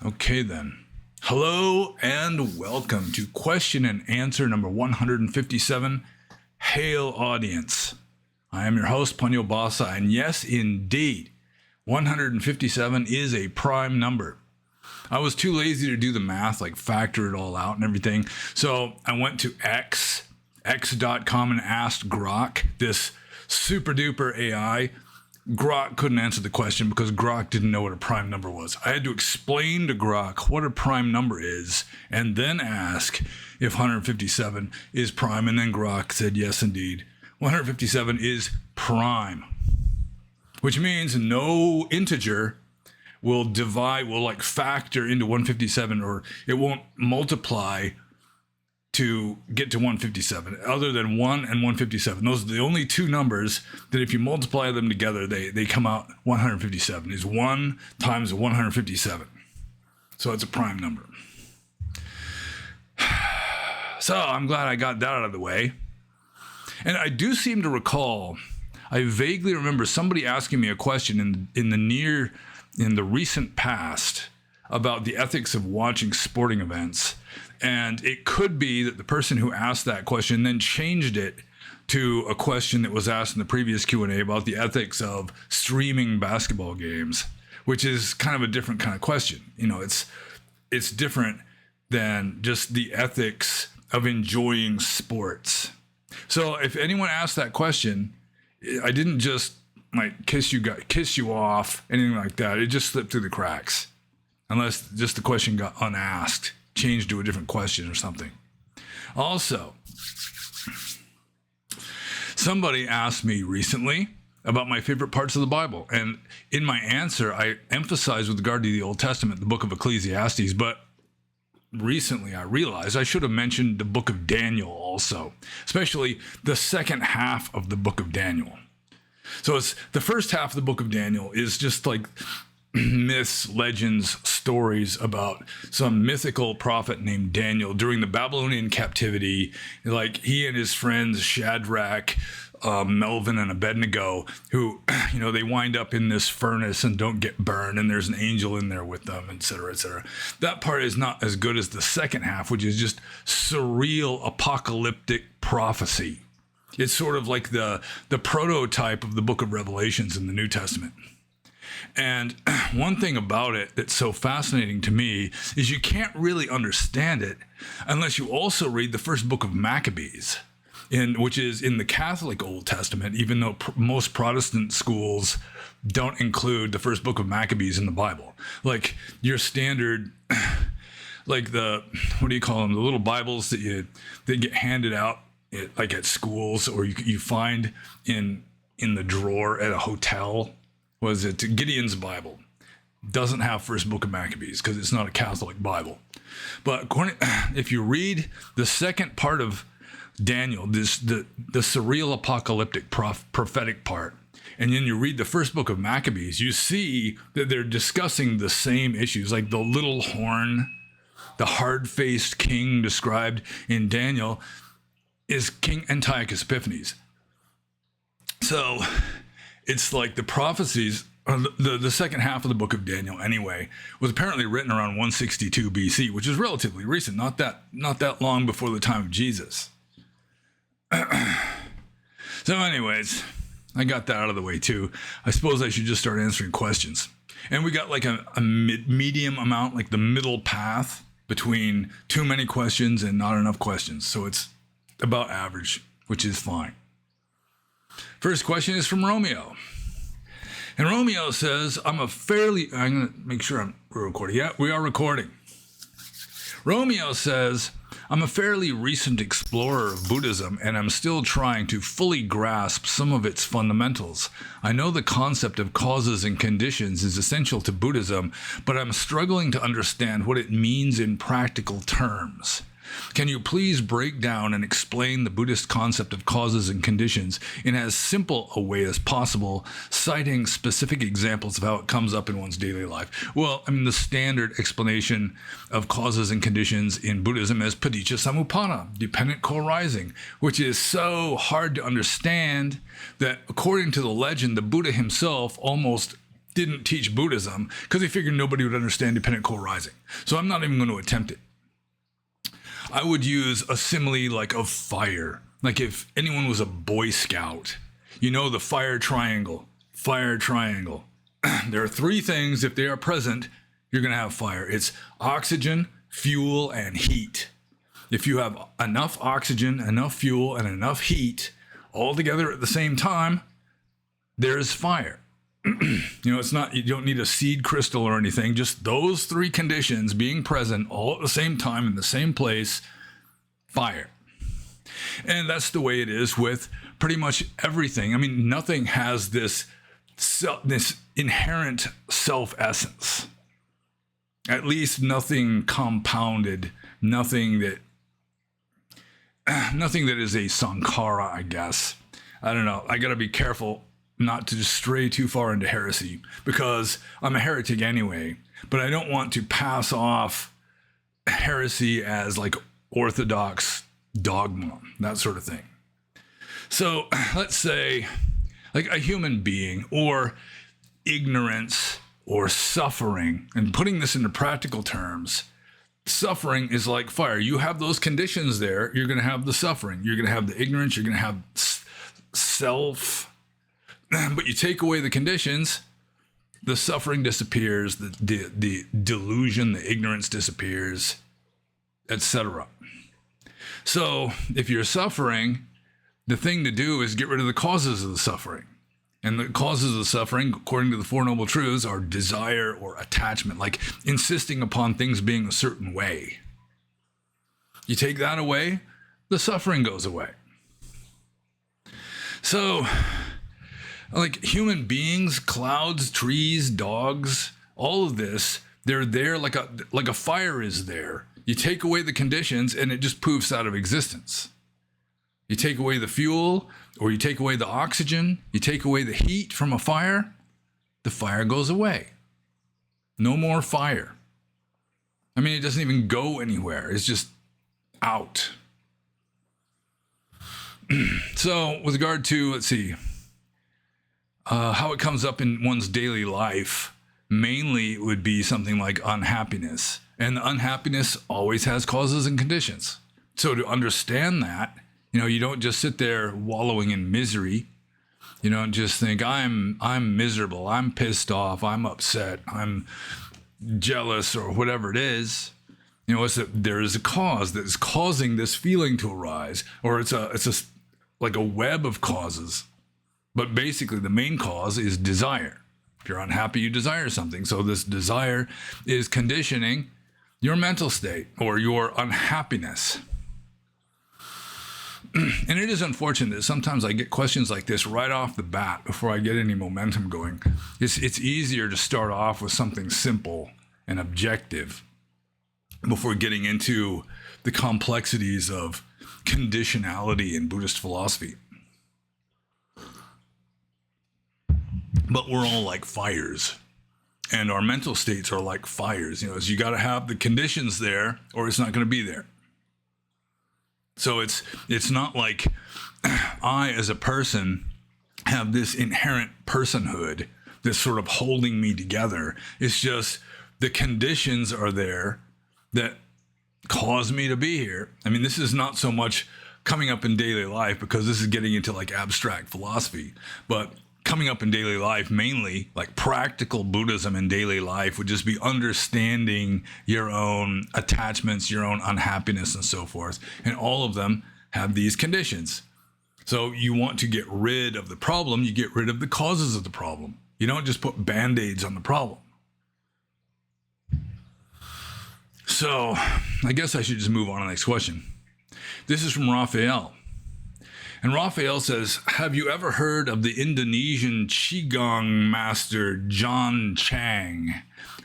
Okay then. Hello and welcome to question and answer number 157. Hail audience. I am your host, Punyo Basa, and yes, indeed, 157 is a prime number. I was too lazy to do the math, like factor it all out and everything. So I went to x.com and asked Grok, this super duper AI. Grok couldn't answer the question because Grok didn't know what a prime number was. I had to explain to Grok what a prime number is and then ask if 157 is prime. And then Grok said, yes, indeed. 157 is prime, which means no integer will like factor into 157, or it won't multiply to get to 157, other than 1 and 157. Those are the only two numbers that if you multiply them together, they come out 157. Is 1 times 157. So it's a prime number. So I'm glad I got that out of the way. And I do seem to recall, I vaguely remember somebody asking me a question in the recent past about the ethics of watching sporting events. And it could be that the person who asked that question then changed it to a question that was asked in the previous Q&A about the ethics of streaming basketball games, which is kind of a different kind of question. You know, it's different than just the ethics of enjoying sports. So if anyone asked that question, I didn't just like kiss you off, anything like that. It just slipped through the cracks, unless just the question got unasked, changed to a different question or something. Also, somebody asked me recently about my favorite parts of the Bible. And in my answer, I emphasized with regard to the Old Testament, the book of Ecclesiastes, but recently I realized I should have mentioned the book of Daniel also, especially the second half of the book of Daniel. So it's the first half of the book of Daniel is just like myths, legends, stories about some mythical prophet named Daniel during the Babylonian captivity. Like he and his friends Shadrach, Melvin, and Abednego, who, you know, they wind up in this furnace and don't get burned, and there's an angel in there with them, etc., etc. That part is not as good as the second half, which is just surreal apocalyptic prophecy. It's sort of like the prototype of the book of Revelations in the New Testament. And one thing about it that's so fascinating to me is you can't really understand it unless you also read the first book of Maccabees, which is in the Catholic Old Testament, even though most Protestant schools don't include the first book of Maccabees in the Bible. Like your standard, like what do you call them? The little Bibles that get handed out like at schools, or you find in the drawer at a hotel. Was it Gideon's Bible? Doesn't have first book of Maccabees because it's not a Catholic Bible. But if you read the second part of Daniel, the surreal apocalyptic prophetic part, and then you read the first book of Maccabees, you see that they're discussing the same issues, like the little horn, the hard-faced king described in Daniel is King Antiochus Epiphanes. So it's like the prophecies, the second half of the book of Daniel anyway, was apparently written around 162 BC, which is relatively recent, not that long before the time of Jesus. So anyways, I got that out of the way too. I suppose I should just start answering questions. And we got like a medium amount, like the middle path between too many questions and not enough questions. So it's about average, which is fine. First question is from Romeo. And Romeo says, I'm going to make sure we're recording. Yeah, we are recording. Romeo says, I'm a fairly recent explorer of Buddhism, and I'm still trying to fully grasp some of its fundamentals. I know the concept of causes and conditions is essential to Buddhism, but I'm struggling to understand what it means in practical terms. Can you please break down and explain the Buddhist concept of causes and conditions in as simple a way as possible, citing specific examples of how it comes up in one's daily life? Well, I mean, the standard explanation of causes and conditions in Buddhism is paticca samuppada, dependent co-arising, which is so hard to understand that, according to the legend, the Buddha himself almost didn't teach Buddhism because he figured nobody would understand dependent co-arising. So I'm not even going to attempt it. I would use a simile like of fire. Like if anyone was a Boy Scout, you know, the fire triangle. Fire triangle. There are three things, if they are present, you're going to have fire. It's oxygen, fuel, and heat. If you have enough oxygen, enough fuel, and enough heat all together at the same time, there's fire. You know, it's not, you don't need a seed crystal or anything, just those three conditions being present all at the same time in the same place, fire. And that's the way it is with pretty much everything. I mean, nothing has this inherent self-essence. At least nothing compounded, nothing that is a sankhara, I guess. I don't know. I got to be careful not to just stray too far into heresy, because I'm a heretic anyway, but I don't want to pass off heresy as like orthodox dogma, that sort of thing. So let's say like a human being or ignorance or suffering, and putting this into practical terms, suffering is like fire. You have those conditions there, you're going to have the suffering, you're going to have the ignorance, you're going to have self. But you take away the conditions, the suffering disappears, the delusion, the ignorance disappears, etc. So if you're suffering, the thing to do is get rid of the causes of the suffering. And the causes of the suffering, according to the Four Noble Truths, are desire or attachment, like insisting upon things being a certain way. You take that away, the suffering goes away. So, like human beings, clouds, trees, dogs, all of this, they're there like a fire is there. You take away the conditions and it just poofs out of existence. You take away the fuel, or you take away the oxygen, you take away the heat from a fire, the fire goes away. No more fire. I mean, it doesn't even go anywhere. It's just out. So with regard to, let's see, how it comes up in one's daily life, mainly it would be something like unhappiness. And the unhappiness always has causes and conditions. So to understand that, you know, you don't just sit there wallowing in misery. You don't just think, I'm miserable, I'm pissed off, I'm upset, I'm jealous, or whatever it is. You know, there is a cause that is causing this feeling to arise, or it's like a web of causes. But basically, the main cause is desire. If you're unhappy, you desire something. So this desire is conditioning your mental state or your unhappiness. And it is unfortunate that sometimes I get questions like this right off the bat before I get any momentum going. It's easier to start off with something simple and objective before getting into the complexities of conditionality in Buddhist philosophy. But we're all like fires, and our mental states are like fires. You know, so you got to have the conditions there, or it's not going to be there. So it's not like I, as a person, have this inherent personhood that's sort of holding me together. It's just the conditions are there that cause me to be here. I mean, this is not so much coming up in daily life, because this is getting into like abstract philosophy, but coming up in daily life, mainly like practical Buddhism in daily life, would just be understanding your own attachments, your own unhappiness, and so forth. And all of them have these conditions. So you want to get rid of the problem, you get rid of the causes of the problem. You don't just put band-aids on the problem. So I guess I should just move on to the next question. This is from Raphael. And Raphael says, have you ever heard of the Indonesian Qigong master John Chang,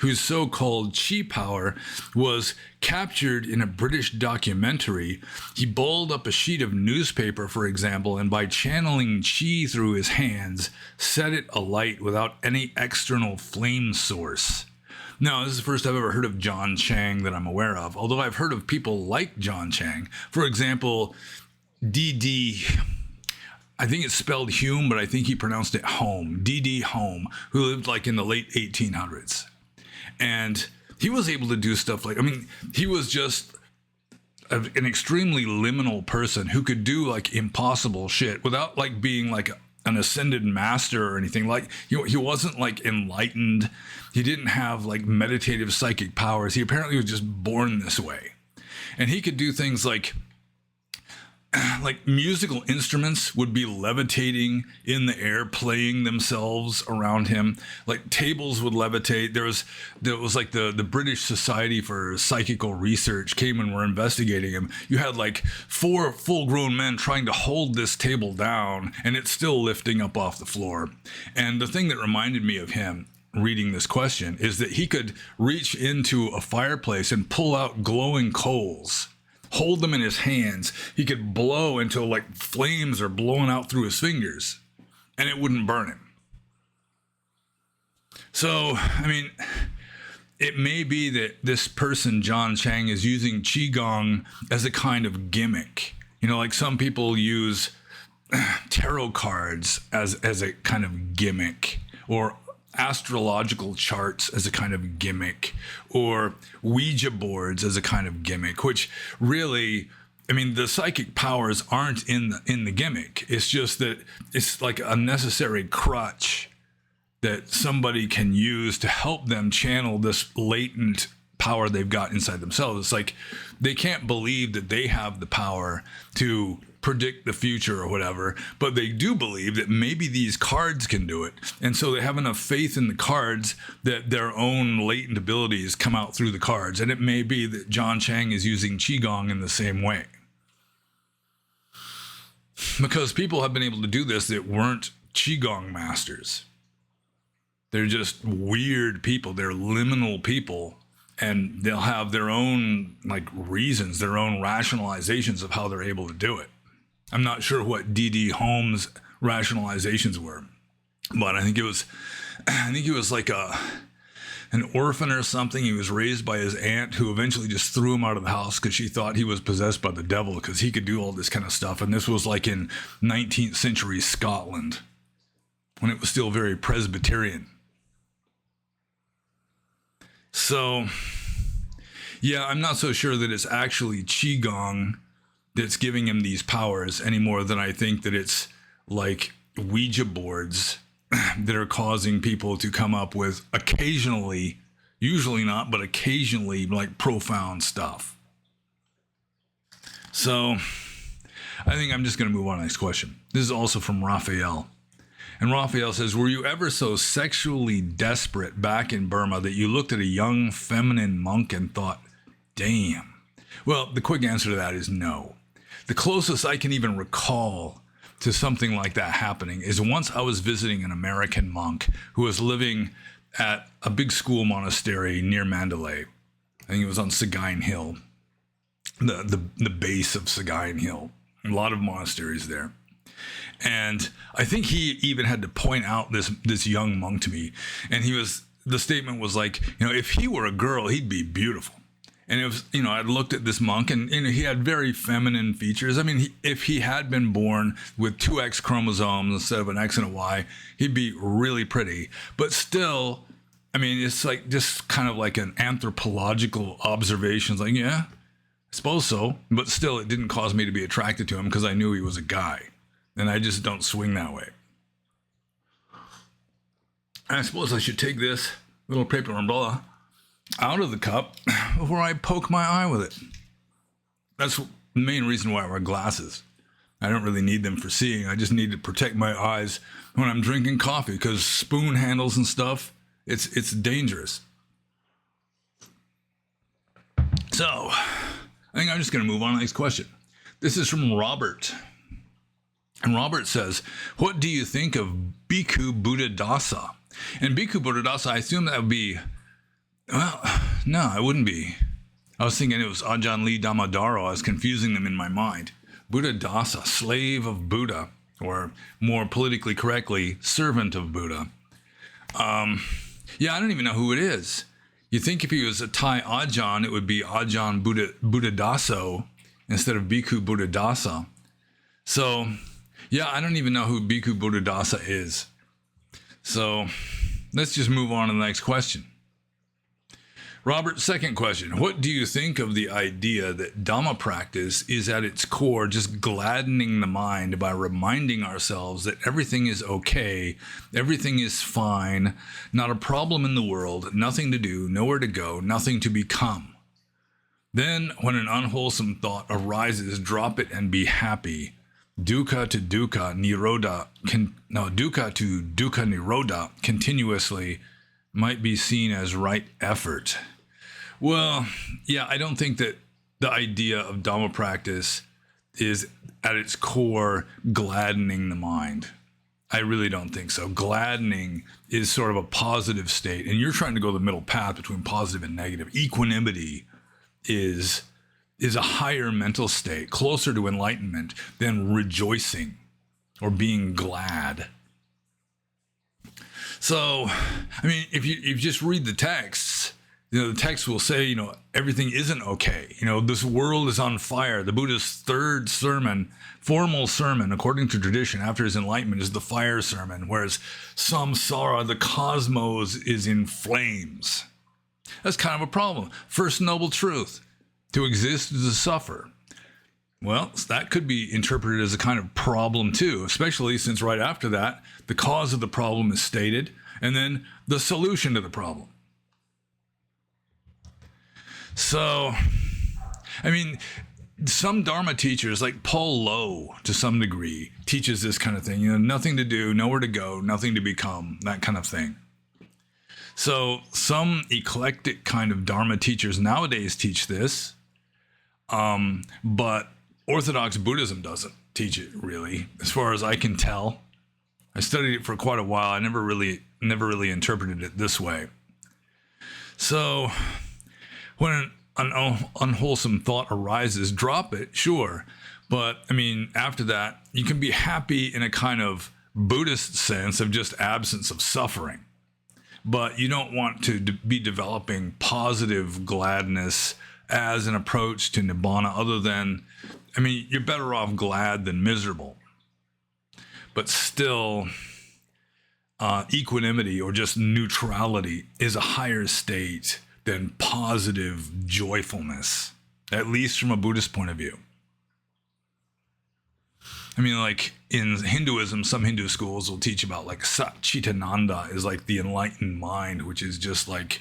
whose so-called Qi power was captured in a British documentary? He balled up a sheet of newspaper, for example, and by channeling Qi through his hands, set it alight without any external flame source. Now, this is the first I've ever heard of John Chang that I'm aware of, although I've heard of people like John Chang. For example, D.D. I think it's spelled Hume, but I think he pronounced it Home, D.D. Home, who lived like in the late 1800s. And he was able to do stuff like, I mean, he was just an extremely liminal person who could do like impossible shit without like being like an ascended master or anything. Like he wasn't like enlightened. He didn't have like meditative psychic powers. He apparently was just born this way. And he could do things like musical instruments would be levitating in the air, playing themselves around him. Like tables would levitate. There was like the British Society for Psychical Research came and were investigating him. You had like 4 full-grown men trying to hold this table down, and it's still lifting up off the floor. And the thing that reminded me of him reading this question is that he could reach into a fireplace and pull out glowing coals, hold them in his hands. He could blow until like flames are blowing out through his fingers and it wouldn't burn him. So, I mean, it may be that this person, John Chang, is using Qigong as a kind of gimmick. You know, like some people use tarot cards as a kind of gimmick, or astrological charts as a kind of gimmick, or Ouija boards as a kind of gimmick, which really, I mean, the psychic powers aren't in the gimmick. It's just that it's like a necessary crutch that somebody can use to help them channel this latent power they've got inside themselves. It's like they can't believe that they have the power to predict the future or whatever, but they do believe that maybe these cards can do it. And so they have enough faith in the cards that their own latent abilities come out through the cards. And it may be that John Chang is using Qigong in the same way. Because people have been able to do this that weren't Qigong masters. They're just weird people. They're liminal people. And they'll have their own like reasons, their own rationalizations of how they're able to do it. I'm not sure what D.D. Holmes' rationalizations were, but I think it was like an orphan or something. He was raised by his aunt, who eventually just threw him out of the house because she thought he was possessed by the devil because he could do all this kind of stuff. And this was like in 19th century Scotland, when it was still very Presbyterian. So, yeah, I'm not so sure that it's actually Qigong that's giving him these powers any more than I think that it's like Ouija boards that are causing people to come up with occasionally, usually not, but occasionally like profound stuff. So I think I'm just going to move on to the next question. This is also from Raphael. And Raphael says, were you ever so sexually desperate back in Burma that you looked at a young feminine monk and thought, damn? Well, the quick answer to that is no. The closest I can even recall to something like that happening is once I was visiting an American monk who was living at a big school monastery near Mandalay. I think it was on Sagaing Hill, the base of Sagaing Hill. A lot of monasteries there. And I think he even had to point out this young monk to me. And the statement was like, you know, if he were a girl, he'd be beautiful. And it was, you know, I looked at this monk and he had very feminine features. I mean, if he had been born with 2 X chromosomes instead of an X and a Y, he'd be really pretty. But still, I mean, it's like just kind of like an anthropological observation. It's like, yeah, I suppose so. But still, it didn't cause me to be attracted to him because I knew he was a guy. And I just don't swing that way. I suppose I should take this little paper umbrella out of the cup before I poke my eye with it. That's the main reason why I wear glasses. I don't really need them for seeing. I just need to protect my eyes when I'm drinking coffee, because spoon handles and stuff, it's dangerous. So, I think I'm just going to move on to the next question. This is from Robert. And Robert says, what do you think of Bhikkhu Buddhadasa? And Bhikkhu Buddhadasa, I assume that would be, well, no, it wouldn't be. I was thinking it was Ajahn Lee Damodaro. I was confusing them in my mind. Buddhadasa, slave of Buddha, or more politically correctly, servant of Buddha. Yeah, I don't even know who it is. You'd think if he was a Thai Ajahn, it would be Ajahn Buddhadaso instead of Bhikkhu Buddhadasa. So, Yeah, I don't even know who Bhikkhu Buddhadasa is. So let's just move on to the next question. Robert's second question. What do you think of the idea that Dhamma practice is at its core just gladdening the mind by reminding ourselves that everything is okay, everything is fine, not a problem in the world, nothing to do, nowhere to go, nothing to become? Then, when an unwholesome thought arises, drop it and be happy. Dukkha to dukkha nirodha continuously might be seen as right effort. Well, yeah, I don't think that the idea of Dhamma practice is at its core gladdening the mind. I really don't think so. Gladdening is sort of a positive state, and you're trying to go the middle path between positive and negative. Equanimity is a higher mental state, closer to enlightenment than rejoicing or being glad. So, I mean, if you just read the texts, the text will say, everything isn't okay. This world is on fire. The Buddha's third formal sermon, according to tradition, after his enlightenment, is the fire sermon, whereas samsara, the cosmos, is in flames. That's kind of a problem. First noble truth, to exist is to suffer. Well, that could be interpreted as a kind of problem too, especially since right after that, the cause of the problem is stated, and then the solution to the problem. So, I mean, some Dharma teachers, like Paul Lowe, to some degree, teaches this kind of thing. Nothing to do, nowhere to go, nothing to become, that kind of thing. So, some eclectic kind of Dharma teachers nowadays teach this, but Orthodox Buddhism doesn't teach it really, as far as I can tell. I studied it for quite a while. I never really interpreted it this way. So, when an unwholesome thought arises, drop it, sure. But, I mean, after that, you can be happy in a kind of Buddhist sense of just absence of suffering. But you don't want to be developing positive gladness as an approach to Nibbana other than, I mean, you're better off glad than miserable. But still, equanimity or just neutrality is a higher state than positive joyfulness, at least from a Buddhist point of view. I mean, like in Hinduism, some Hindu schools will teach about like Satchitananda is like the enlightened mind, which is just like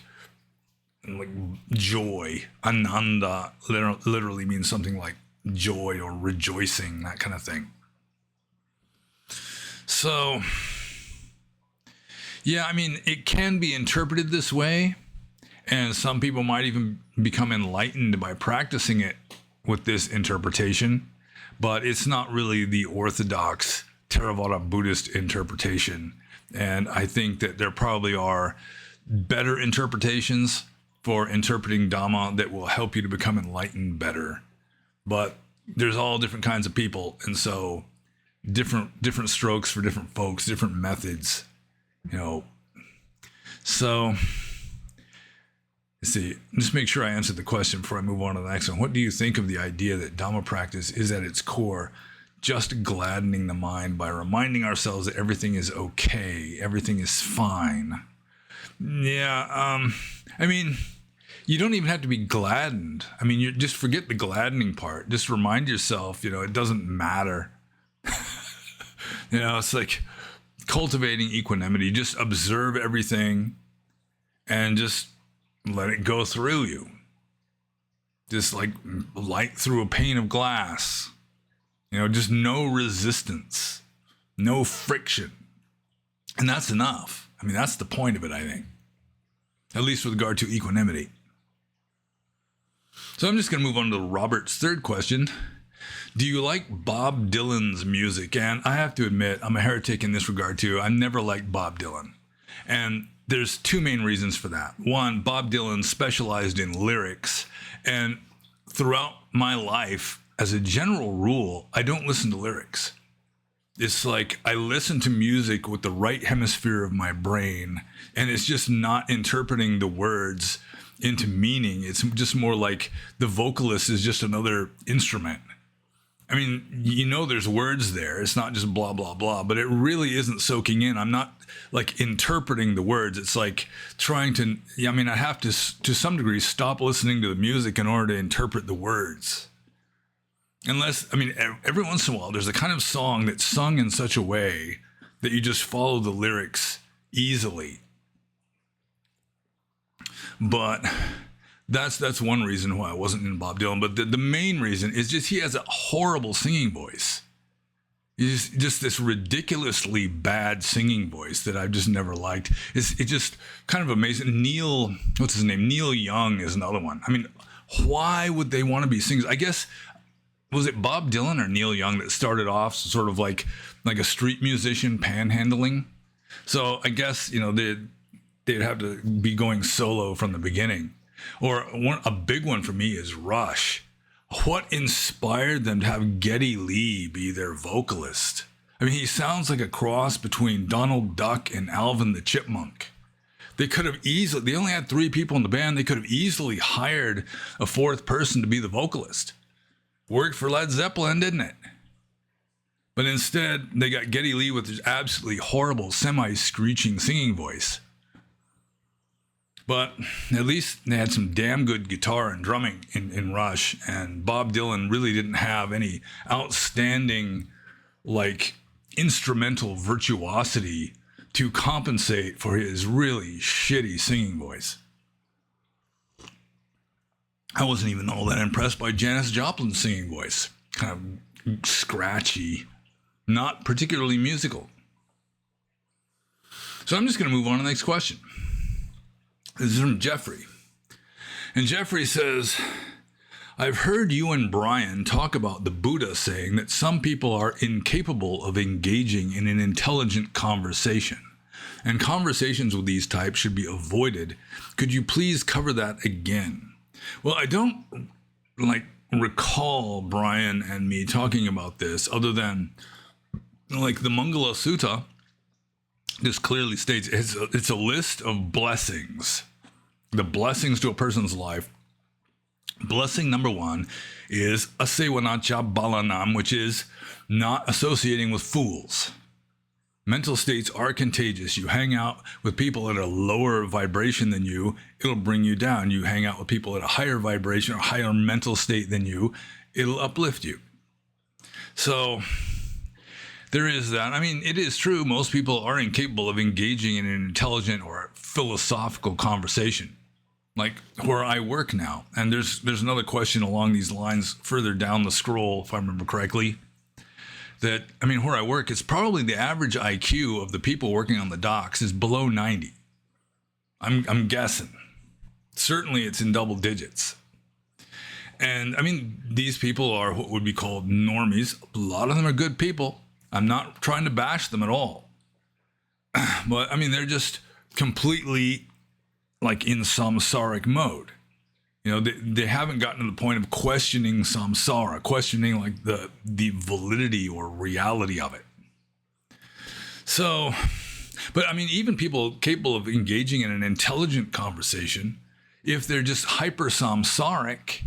joy. Ananda literally means something like joy or rejoicing, that kind of thing. So, yeah, I mean, it can be interpreted this way. And some people might even become enlightened by practicing it with this interpretation, but it's not really the orthodox Theravada Buddhist interpretation. And I think that there probably are better interpretations for interpreting Dhamma that will help you to become enlightened better. But there's all different kinds of people, and so different strokes for different folks, different methods, So let's see, just make sure I answer the question before I move on to the next one. What do you think of the idea that Dhamma practice is at its core just gladdening the mind by reminding ourselves that everything is okay, everything is fine? Yeah, I mean, you don't even have to be gladdened. I mean, you just forget the gladdening part. Just remind yourself, it doesn't matter. It's like cultivating equanimity. Just observe everything and just let it go through you. Just like light through a pane of glass. Just no resistance, no friction. And that's enough. I mean, that's the point of it, I think. At least with regard to equanimity. So I'm just going to move on to Robert's third question. Do you like Bob Dylan's music? And I have to admit, I'm a heretic in this regard too. I never liked Bob Dylan. And there's two main reasons for that. One, Bob Dylan specialized in lyrics. And throughout my life, as a general rule, I don't listen to lyrics. It's like I listen to music with the right hemisphere of my brain, and it's just not interpreting the words into meaning. It's just more like the vocalist is just another instrument. I mean, there's words there. It's not just blah, blah, blah, but it really isn't soaking in. I'm not like interpreting the words. It's like trying to, I have to some degree, stop listening to the music in order to interpret the words. Unless, every once in a while, there's a kind of song that's sung in such a way that you just follow the lyrics easily. But that's one reason why I wasn't in Bob Dylan. But the main reason is just he has a horrible singing voice. He's just this ridiculously bad singing voice that I've just never liked. It's just kind of amazing. What's his name? Neil Young is another one. Why would they want to be singers? I guess, was it Bob Dylan or Neil Young that started off sort of like a street musician panhandling? So I guess, they'd have to be going solo from the beginning. Or a big one for me is Rush. What inspired them to have Geddy Lee be their vocalist? He sounds like a cross between Donald Duck and Alvin the Chipmunk. They only had 3 people in the band. They could have easily hired a 4th person to be the vocalist. Worked for Led Zeppelin, didn't it? But instead, they got Geddy Lee with his absolutely horrible, semi-screeching singing voice. But at least they had some damn good guitar and drumming in Rush. And Bob Dylan really didn't have any outstanding, instrumental virtuosity to compensate for his really shitty singing voice. I wasn't even all that impressed by Janis Joplin's singing voice. Kind of scratchy, not particularly musical. So I'm just going to move on to the next question. This is from Jeffrey. And Jeffrey says, I've heard you and Brian talk about the Buddha saying that some people are incapable of engaging in an intelligent conversation, and conversations with these types should be avoided. Could you please cover that again? Well, I don't recall Brian and me talking about this other than the Mangala Sutta. This clearly states it's a list of blessings, the blessings to a person's life. Blessing number 1 is asewanacha balanam, which is not associating with fools. Mental states are contagious. You hang out with people at a lower vibration than you, it'll bring you down. You hang out with people at a higher vibration or higher mental state than you, it'll uplift you. So there is that. It is true. Most people are incapable of engaging in an intelligent or philosophical conversation, like where I work now. And there's another question along these lines further down the scroll, if I remember correctly, that, where I work, it's probably the average IQ of the people working on the docks is below 90. I'm guessing. Certainly it's in double digits. And these people are what would be called normies. A lot of them are good people. I'm not trying to bash them at all. But, they're just completely in samsaric mode. They haven't gotten to the point of questioning samsara, questioning the validity or reality of it. So, but even people capable of engaging in an intelligent conversation, if they're just hyper samsaric,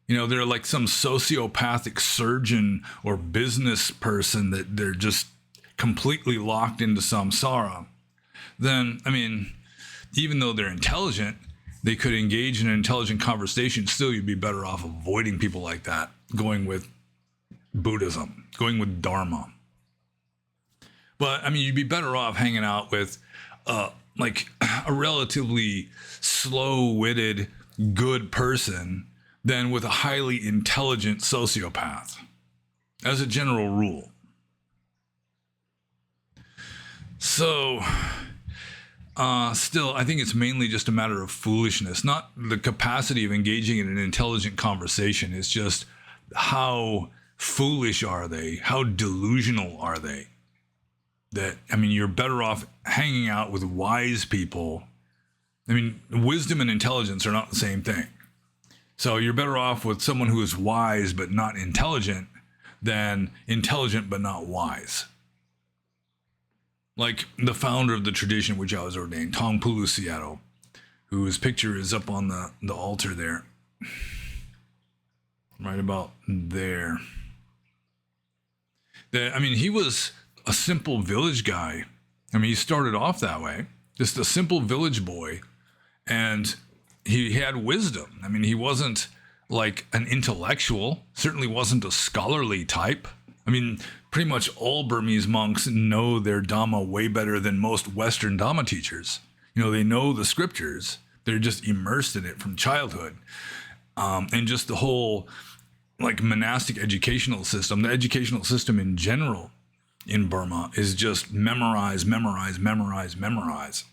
they're like some sociopathic surgeon or business person that they're just completely locked into samsara, then, even though they're intelligent, they could engage in an intelligent conversation. Still, you'd be better off avoiding people like that, going with Buddhism, going with Dharma. But, you'd be better off hanging out with a relatively slow-witted, good person than with a highly intelligent sociopath, as a general rule. So, still, I think it's mainly just a matter of foolishness, not the capacity of engaging in an intelligent conversation. It's just how foolish are they? How delusional are they? That, you're better off hanging out with wise people. Wisdom and intelligence are not the same thing. So you're better off with someone who is wise but not intelligent than intelligent but not wise. Like the founder of the tradition which I was ordained, Tong Pulu Seattle, whose picture is up on the altar there. Right about there. that, I mean, he was a simple village guy. I mean, he started off that way, just a simple village boy, and he had wisdom. I mean, he wasn't like an intellectual, certainly wasn't a scholarly type. I mean, pretty much all Burmese monks know their Dhamma way better than most Western Dhamma teachers. You know, they know the scriptures. They're just immersed in it from childhood. And just the whole like monastic educational system, the educational system in general in Burma is just memorize, memorize, memorize, memorize.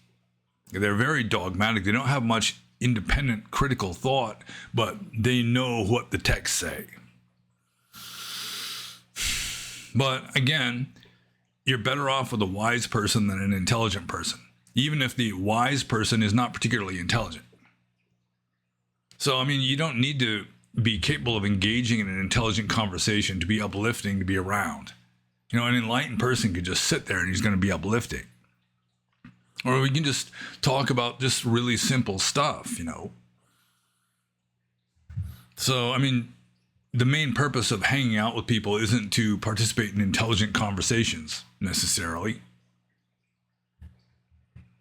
They're very dogmatic. They don't have much independent critical thought, but they know what the texts say. But again, you're better off with a wise person than an intelligent person, even if the wise person is not particularly intelligent. So, I mean, you don't need to be capable of engaging in an intelligent conversation to be uplifting, to be around. You know, an enlightened person could just sit there and he's going to be uplifting. Or we can just talk about just really simple stuff, you know. So, I mean, the main purpose of hanging out with people isn't to participate in intelligent conversations necessarily.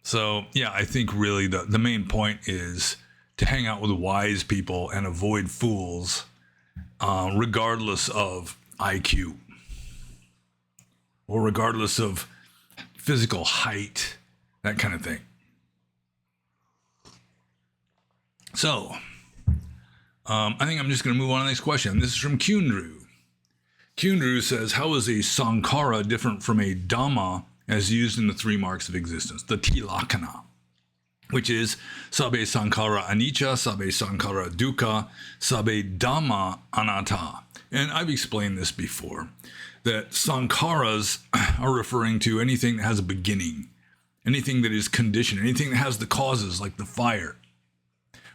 So, yeah, I think really the main point is to hang out with wise people and avoid fools, regardless of IQ or regardless of physical height, that kind of thing. So, I think I'm just going to move on to the next question. This is from Kyundru. Kyundru says, how is a sankhara different from a dhamma as used in the three marks of existence, the tilakkhana, which is sabbe sankhara anicca, sabbe sankhara dukkha, sabbe dhamma anatta. And I've explained this before, that sankharas are referring to anything that has a beginning, anything that is conditioned, anything that has the causes like the fire.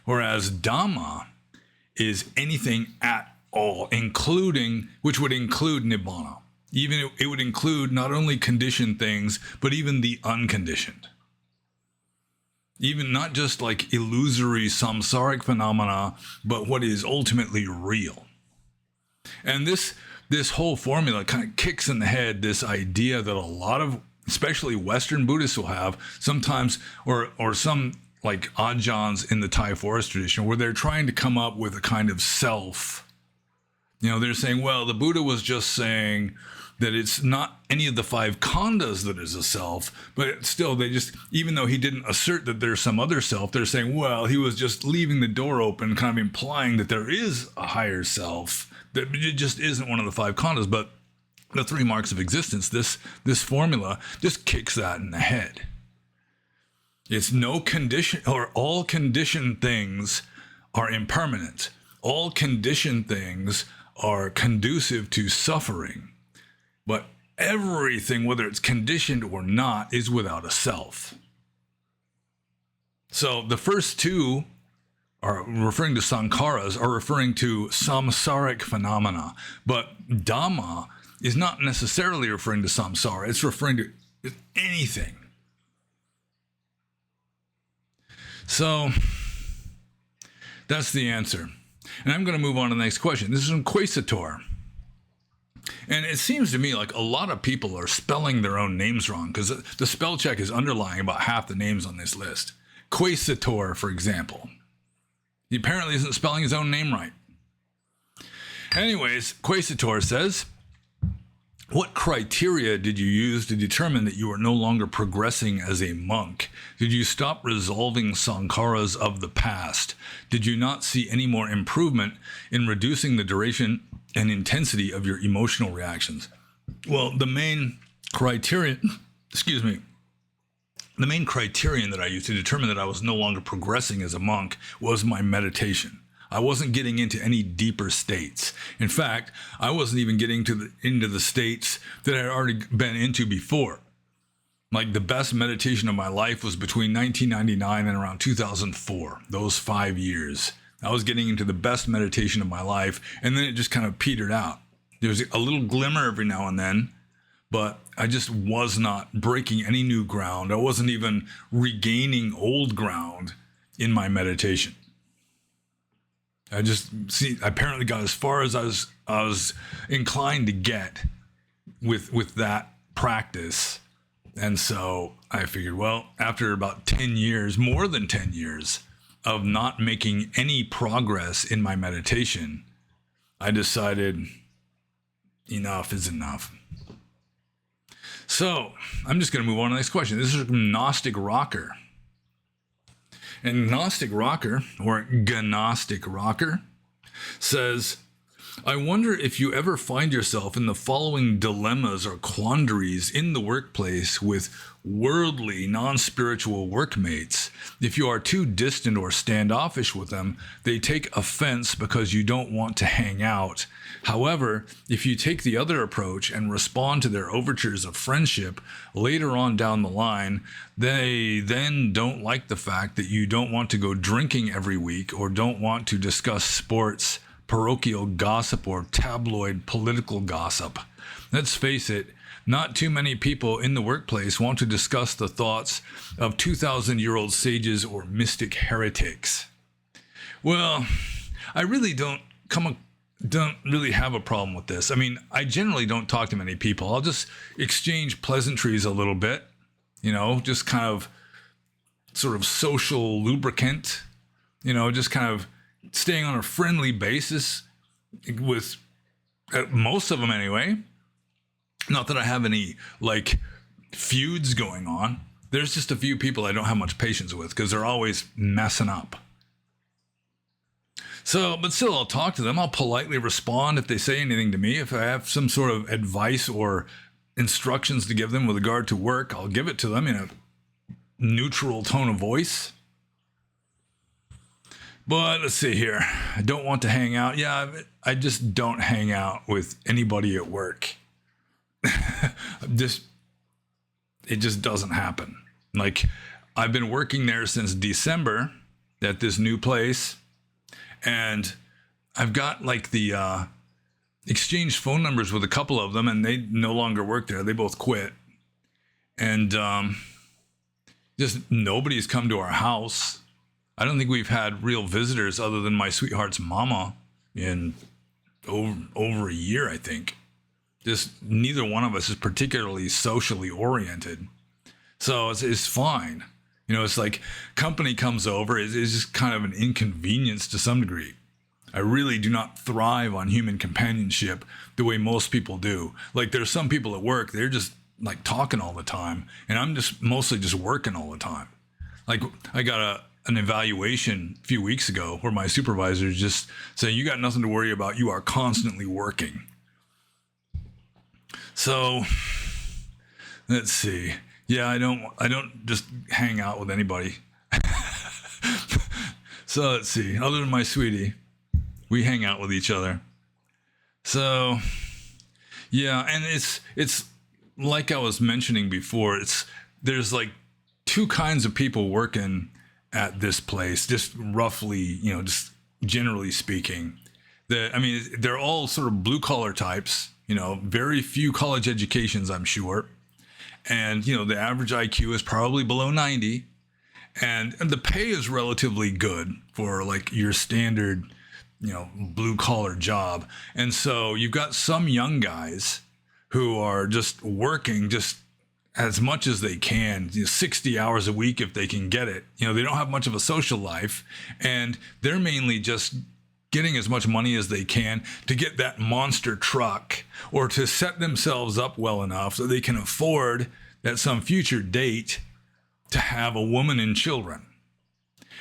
Whereas dhamma is anything at all, including, which would include nibbana. Even it would include not only conditioned things, but even the unconditioned. Even not just like illusory samsaric phenomena, but what is ultimately real. And this whole formula kind of kicks in the head this idea that a lot of, especially Western Buddhists will have sometimes, or some like Ajahns in the Thai forest tradition, where they're trying to come up with a kind of self. You know, they're saying, well, the Buddha was just saying that it's not any of the five khandhas that is a self, but still they just, even though he didn't assert that there's some other self, they're saying, well, he was just leaving the door open, kind of implying that there is a higher self, that it just isn't one of the five khandhas. But the three marks of existence, this formula just kicks that in the head. It's no condition, or all conditioned things are impermanent. All conditioned things are conducive to suffering. But everything, whether it's conditioned or not, is without a self. So the first two are referring to sankharas, are referring to samsaric phenomena. But Dhamma is not necessarily referring to samsara. It's referring to anything. So that's the answer. And I'm going to move on to the next question. This is from Quasator. And it seems to me like a lot of people are spelling their own names wrong, because the spell check is underlying about half the names on this list. Quasator, for example. He apparently isn't spelling his own name right. Anyways, Quasator says, what criteria did you use to determine that you are no longer progressing as a monk? Did you stop resolving sankharas of the past? Did you not see any more improvement in reducing the duration and intensity of your emotional reactions? Well, the main criterion, the main criterion that I used to determine that I was no longer progressing as a monk was my meditation. I wasn't getting into any deeper states. In fact, I wasn't even getting into the states that I had already been into before. Like the best meditation of my life was between 1999 and around 2004, those 5 years. I was getting into the best meditation of my life, and then it just kind of petered out. There was a little glimmer every now and then, but I just was not breaking any new ground. I wasn't even regaining old ground in my meditation. I apparently got as far as I was inclined to get with that practice. And so I figured, well, after about 10 years, more than 10 years of not making any progress in my meditation, I decided enough is enough. So I'm just going to move on to the next question. This is from Gnostic Rocker. And Gnostic Rocker, or Gnostic Rocker, says, I wonder if you ever find yourself in the following dilemmas or quandaries in the workplace with worldly, non-spiritual workmates. If you are too distant or standoffish with them, they take offense because you don't want to hang out. However, if you take the other approach and respond to their overtures of friendship later on down the line, they then don't like the fact that you don't want to go drinking every week or don't want to discuss sports, parochial gossip, or tabloid political gossip. Let's face it, not too many people in the workplace want to discuss the thoughts of 2,000-year-old sages or mystic heretics. Well, I really don't really have a problem with this. I mean, I generally don't talk to many people. I'll just exchange pleasantries a little bit, just kind of sort of social lubricant, just kind of staying on a friendly basis with most of them anyway. Not that I have any feuds going on. There's just a few people I don't have much patience with because they're always messing up. So, but still, I'll talk to them. I'll politely respond if they say anything to me. If I have some sort of advice or instructions to give them with regard to work, I'll give it to them in a neutral tone of voice. But let's see here. I don't want to hang out. Yeah, I just don't hang out with anybody at work. It just doesn't happen. I've been working there since December at this new place, and I've got the exchanged phone numbers with a couple of them, and they no longer work there. They both quit, and just nobody's come to our house. I don't think we've had real visitors other than my sweetheart's mama in over a year, I think. Just neither one of us is particularly socially oriented. So it's fine. It's like company comes over. It's just kind of an inconvenience to some degree. I really do not thrive on human companionship the way most people do. There's some people at work, they're just talking all the time. And I'm just mostly just working all the time. I got an evaluation a few weeks ago where my supervisor is just saying, you got nothing to worry about. You are constantly working. So let's see. Yeah, I don't just hang out with anybody. So let's see. Other than my sweetie, we hang out with each other. So yeah, and it's like I was mentioning before, there's two kinds of people working at this place, just roughly, just generally speaking. They're all sort of blue collar types, very few college educations, I'm sure. And, the average IQ is probably below 90. And the pay is relatively good for your standard, blue collar job. And so you've got some young guys who are just working just as much as they can, 60 hours a week if they can get it. They don't have much of a social life, and they're mainly just getting as much money as they can to get that monster truck or to set themselves up well enough so they can afford at some future date to have a woman and children.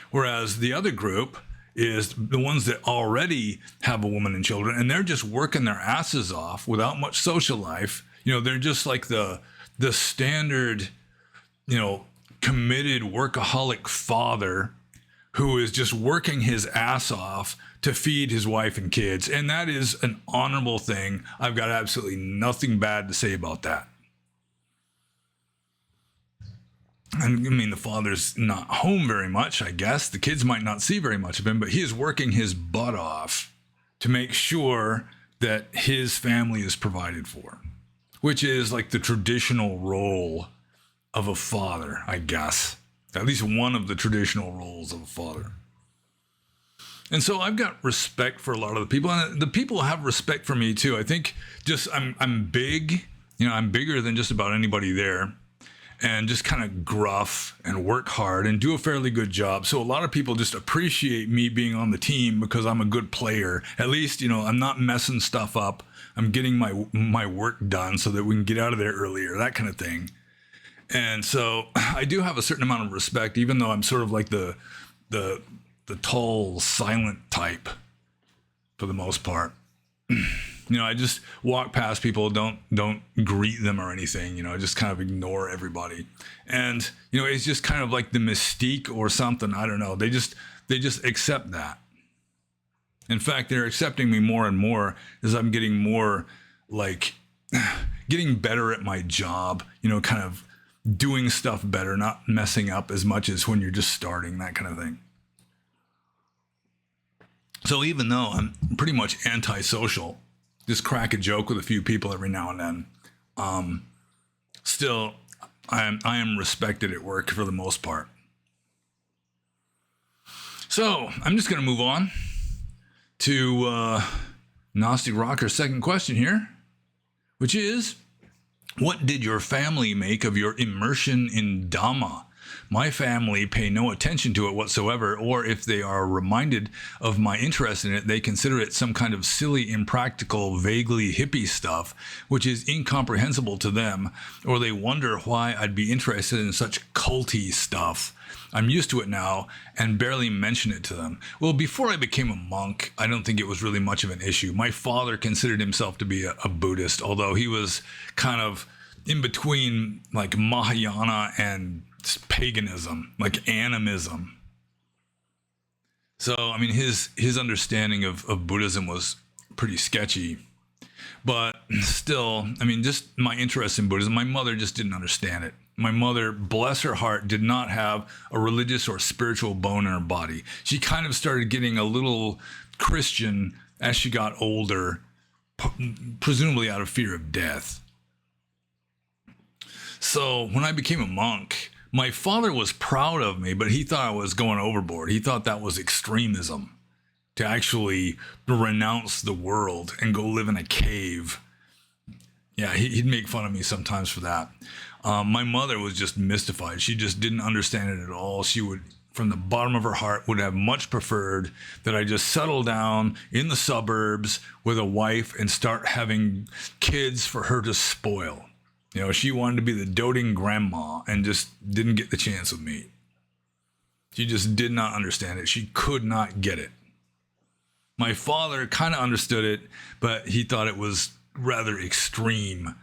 Whereas the other group is the ones that already have a woman and children, and they're just working their asses off without much social life. They're just like the standard, committed workaholic father who is just working his ass off to feed his wife and kids. And that is an honorable thing. I've got absolutely nothing bad to say about that. And the father's not home very much, I guess. The kids might not see very much of him, but he is working his butt off to make sure that his family is provided for, which is the traditional role of a father, I guess. At least one of the traditional roles of a father. And so I've got respect for a lot of the people, and the people have respect for me too. I think I'm big I'm bigger than just about anybody there, and just kind of gruff and work hard and do a fairly good job. So a lot of people just appreciate me being on the team because I'm a good player. At least, I'm not messing stuff up. I'm getting my work done so that we can get out of there earlier, that kind of thing. And so I do have a certain amount of respect, even though I'm sort of like the tall, silent type for the most part. I just walk past people, don't greet them or anything, I just kind of ignore everybody. And, it's just kind of like the mystique or something. I don't know. They just accept that. In fact, they're accepting me more and more as I'm getting more like getting better at my job, kind of doing stuff better, not messing up as much as when you're just starting, that kind of thing. So even though I'm pretty much antisocial, just crack a joke with a few people every now and then, still I am respected at work for the most part. So I'm just going to move on to Gnostic Rocker's second question here, which is, what did your family make of your immersion in Dhamma? My family pay no attention to it whatsoever, or if they are reminded of my interest in it, they consider it some kind of silly, impractical, vaguely hippie stuff, which is incomprehensible to them, or they wonder why I'd be interested in such culty stuff. I'm used to it now and barely mention it to them. Well, before I became a monk, I don't think it was really much of an issue. My father considered himself to be a Buddhist, although he was kind of in between like Mahayana and paganism, like animism. So, I mean, his understanding of Buddhism was pretty sketchy. But still, I mean, just my interest in Buddhism, my mother just didn't understand it. My mother, bless her heart, did not have a religious or spiritual bone in her body. She kind of started getting a little Christian as she got older, presumably out of fear of death. So when I became a monk, my father was proud of me, but he thought I was going overboard. He thought that was extremism, to actually renounce the world and go live in a cave. Yeah, he'd make fun of me sometimes for that. My mother was just mystified. She just didn't understand it at all. She would, from the bottom of her heart, would have much preferred that I just settle down in the suburbs with a wife and start having kids for her to spoil. She wanted to be the doting grandma and just didn't get the chance with me. She just did not understand it. She could not get it. My father kind of understood it, but he thought it was rather extreme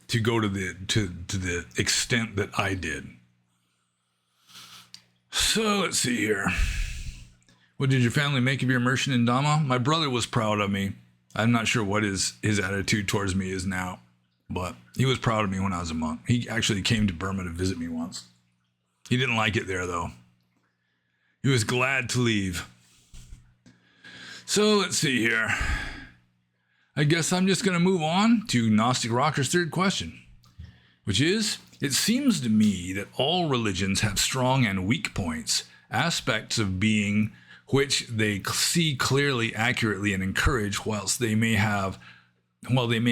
to go to the extent that I did. So let's see here. What did your family make of your immersion in Dhamma? My brother was proud of me. I'm not sure what his attitude towards me is now, but he was proud of me when I was a monk. He actually came to Burma to visit me once. He didn't like it there, though. He was glad to leave. So let's see here. I guess I'm just going to move on to Gnostic Rocker's third question, which is, it seems to me that all religions have strong and weak points, aspects of being which they see clearly, accurately, and encourage, while they may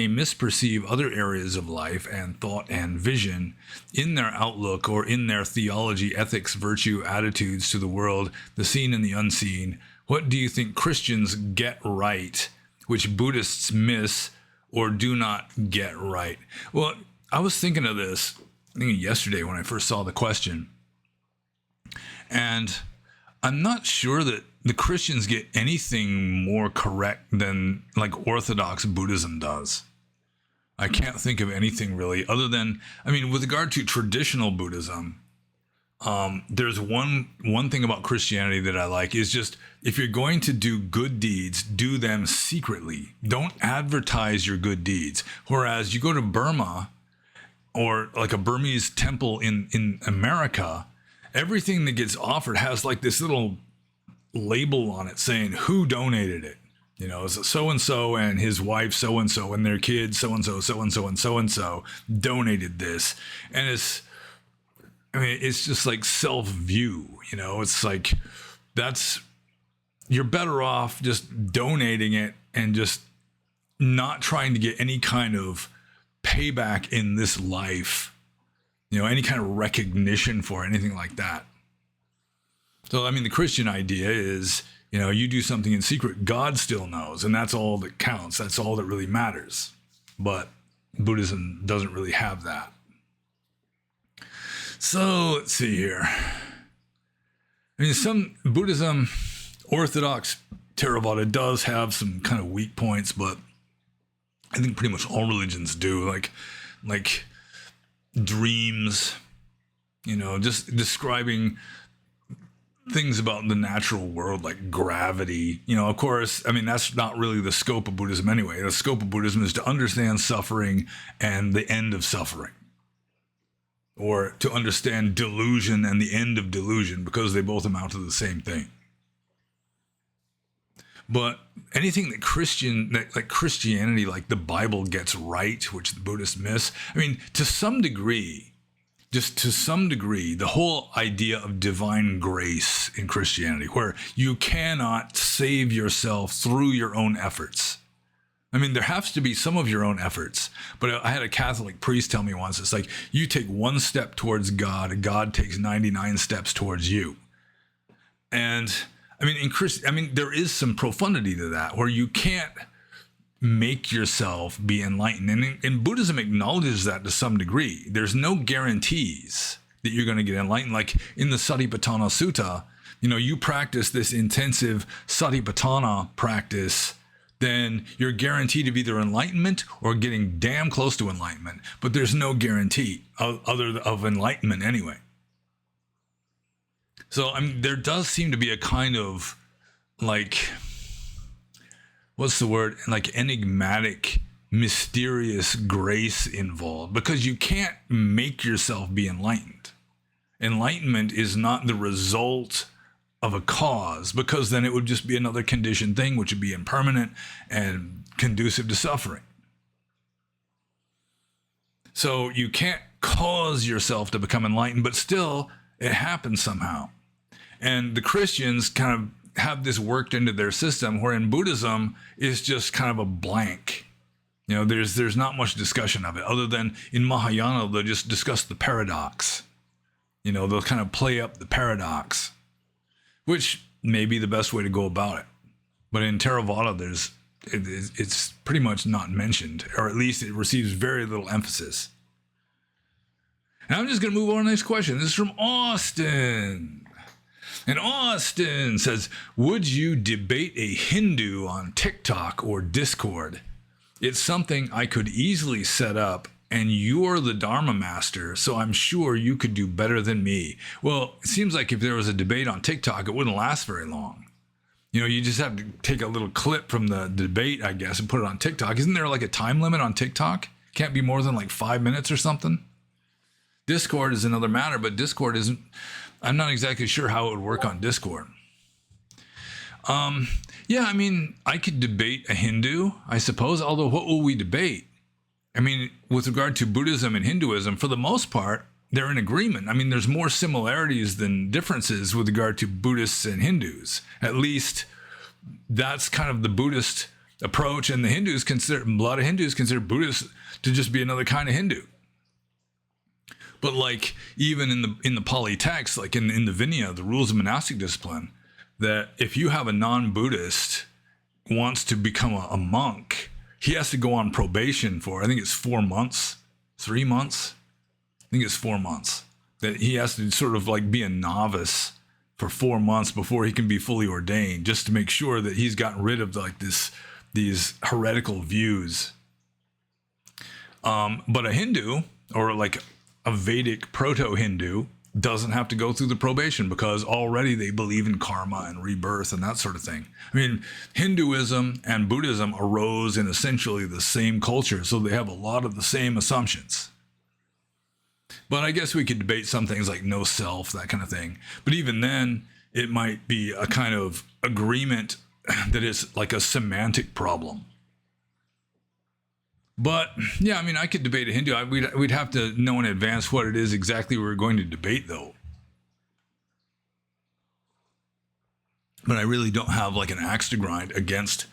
misperceive other areas of life and thought and vision in their outlook or in their theology, ethics, virtue, attitudes to the world, the seen and the unseen. What do you think Christians get right, which Buddhists miss or do not get right? Well, I was thinking of this, I think yesterday when I first saw the question. And I'm not sure that the Christians get anything more correct than like Orthodox Buddhism does. I can't think of anything really other than, I mean, with regard to traditional Buddhism, there's one thing about Christianity that I like is just, if you're going to do good deeds, do them secretly. Don't advertise your good deeds. Whereas you go to Burma or like a Burmese temple in America, everything that gets offered has like this little label on it saying who donated it. It's so-and-so and his wife so-and-so and their kids so-and-so, so-and-so, and so-and-so donated this. And it's just like self-view, it's like, you're better off just donating it and just not trying to get any kind of payback in this life, any kind of recognition for anything like that. So, I mean, the Christian idea is, you do something in secret, God still knows, and that's all that counts. That's all that really matters. But Buddhism doesn't really have that. So, let's see here. I mean, some Buddhism, Orthodox Theravada does have some kind of weak points, but I think pretty much all religions do. Like dreams, just describing things about the natural world, like gravity. Of course, I mean, that's not really the scope of Buddhism anyway. The scope of Buddhism is to understand suffering and the end of suffering, or to understand delusion and the end of delusion, because they both amount to the same thing. But anything that Christianity, like the Bible, gets right, which the Buddhists miss, I mean, to some degree, the whole idea of divine grace in Christianity, where you cannot save yourself through your own efforts. I mean, there has to be some of your own efforts, but I had a Catholic priest tell me once, it's like, you take one step towards God, God takes 99 steps towards you. And I mean, there is some profundity to that, where you can't make yourself be enlightened. And Buddhism acknowledges that to some degree. There's no guarantees that you're going to get enlightened. Like in the Satipatthana Sutta, you practice this intensive Satipatthana practice, then you're guaranteed of either enlightenment or getting damn close to enlightenment. But there's no guarantee of enlightenment anyway. So there does seem to be a kind of like, what's the word? Like enigmatic, mysterious grace involved, because you can't make yourself be enlightened. Enlightenment is not the result of a cause, because then it would just be another conditioned thing, which would be impermanent and conducive to suffering. So you can't cause yourself to become enlightened, but still it happens somehow. And the Christians kind of have this worked into their system, where in Buddhism is just kind of a blank. There's not much discussion of it, other than in Mahayana, they'll just discuss the paradox. They'll kind of play up the paradox, which may be the best way to go about it. But in Theravada, it's pretty much not mentioned, or at least it receives very little emphasis. And I'm just going to move on to the next question. This is from Austin. And Austin says, would you debate a Hindu on TikTok or Discord? It's something I could easily set up, and you're the Dharma master, so I'm sure you could do better than me. Well, it seems like if there was a debate on TikTok, it wouldn't last very long. You just have to take a little clip from the debate, I guess, and put it on TikTok. Isn't there like a time limit on TikTok? Can't be more than like 5 minutes or something? Discord is another matter, but Discord isn't... I'm not exactly sure how it would work on Discord. Yeah, I mean, I could debate a Hindu, I suppose, although what will we debate? I mean, with regard to Buddhism and Hinduism, for the most part, they're in agreement. I mean, there's more similarities than differences with regard to Buddhists and Hindus. At least that's kind of the Buddhist approach, and a lot of Hindus consider Buddhists to just be another kind of Hindu. But like even in the Pali text, like in the Vinaya, the rules of monastic discipline, that if you have a non-Buddhist wants to become a monk, he has to go on probation for, I think it's 4 months, 3 months. I think it's 4 months. That he has to sort of like be a novice for 4 months before he can be fully ordained, just to make sure that he's gotten rid of like these heretical views. But a Hindu, or like a Vedic proto-Hindu, doesn't have to go through the probation, because already they believe in karma and rebirth and that sort of thing. I mean, Hinduism and Buddhism arose in essentially the same culture, so they have a lot of the same assumptions. But I guess we could debate some things like no self, that kind of thing. But even then, it might be a kind of agreement that is like a semantic problem. But yeah, I mean, I could debate a Hindu. We'd have to know in advance what it is exactly we're going to debate, though. But I really don't have like an axe to grind against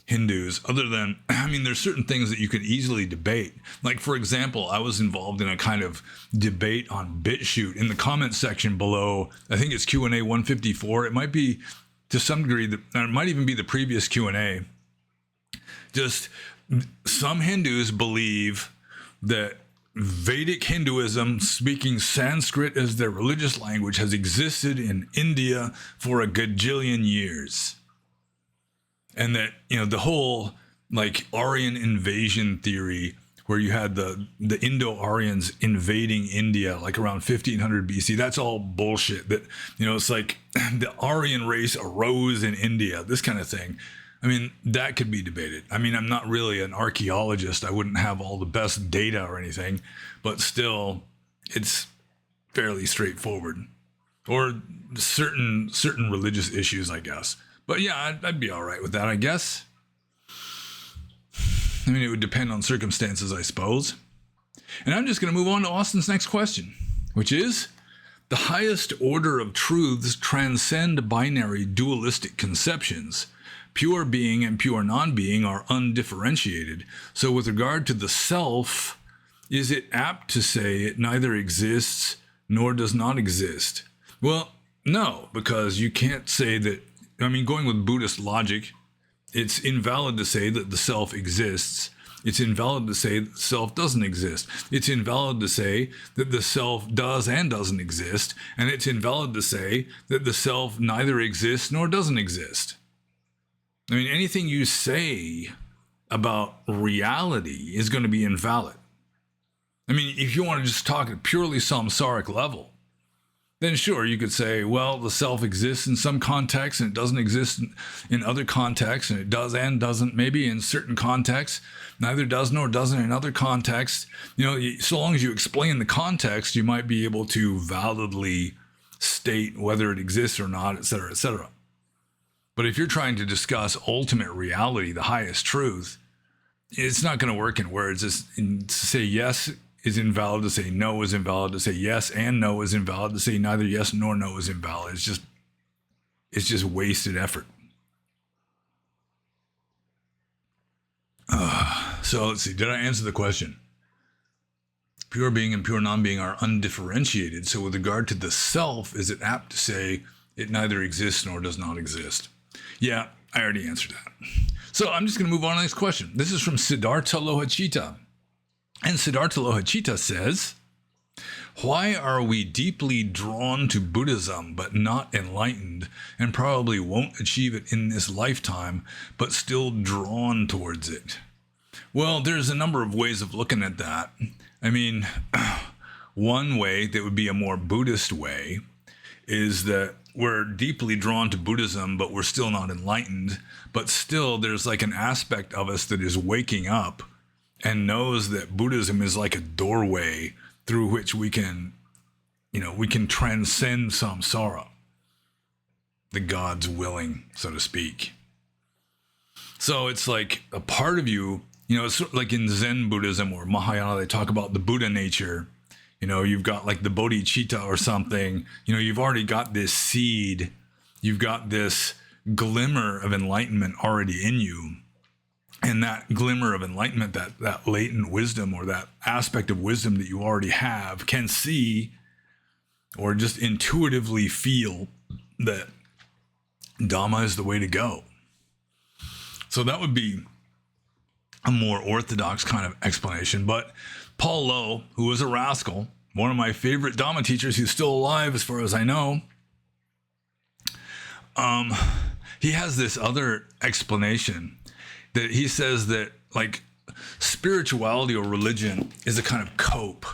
Hindus, other than, I mean, there's certain things that you could easily debate. Like, for example, I was involved in a kind of debate on BitChute in the comments section below. I think it's Q&A 154. It might be, to some degree, it might even be the previous Q&A. Just some Hindus believe that Vedic Hinduism, speaking Sanskrit as their religious language, has existed in India for a gajillion years. And that, the whole like Aryan invasion theory, where you had the Indo-Aryans invading India like around 1500 BC, that's all bullshit. That, it's like the Aryan race arose in India, this kind of thing. I mean, that could be debated. I mean, I'm not really an archaeologist. I wouldn't have all the best data or anything, but still, it's fairly straightforward. Or certain religious issues, I guess. But yeah, I'd be all right with that, I guess. I mean, it would depend on circumstances, I suppose. And I'm just going to move on to Austin's next question, which is, the highest order of truths transcend binary dualistic conceptions. Pure being and pure non-being are undifferentiated. So with regard to the self, is it apt to say it neither exists nor does not exist? Well, no, because you can't say that. I mean, going with Buddhist logic, it's invalid to say that the self exists. It's invalid to say that the self doesn't exist. It's invalid to say that the self does and doesn't exist. And it's invalid to say that the self neither exists nor doesn't exist. I mean, anything you say about reality is going to be invalid. I mean, if you want to just talk at a purely samsaric level, then sure, you could say, well, the self exists in some contexts and it doesn't exist in other contexts, and it does and doesn't maybe in certain contexts, neither does nor doesn't in other contexts. So long as you explain the context, you might be able to validly state whether it exists or not, et cetera, et cetera. But if you're trying to discuss ultimate reality, the highest truth, it's not going to work in words. To say yes is invalid, to say no is invalid, to say yes and no is invalid, to say neither yes nor no is invalid. It's just wasted effort. So let's see, did I answer the question? Pure being and pure non-being are undifferentiated. So with regard to the self, is it apt to say it neither exists nor does not exist? Yeah, I already answered that. So I'm just going to move on to the next question. This is from Siddhartha Lohachita. And Siddhartha Lohachita says, why are we deeply drawn to Buddhism but not enlightened, and probably won't achieve it in this lifetime, but still drawn towards it? Well, there's a number of ways of looking at that. I mean, one way that would be a more Buddhist way is that we're deeply drawn to Buddhism, but we're still not enlightened. But still, there's like an aspect of us that is waking up and knows that Buddhism is like a doorway through which we can transcend samsara, the God's willing, so to speak. So it's like a part of you, it's sort of like in Zen Buddhism or Mahayana, they talk about the Buddha nature. You've got like the bodhicitta or something, you've already got this seed, you've got this glimmer of enlightenment already in you. And that glimmer of enlightenment, that latent wisdom or that aspect of wisdom that you already have, can see or just intuitively feel that Dhamma is the way to go. So that would be a more orthodox kind of explanation. But Paul Lowe, who was a rascal, one of my favorite Dhamma teachers who's still alive as far as I know, he has this other explanation that he says that like spirituality or religion is a kind of cope.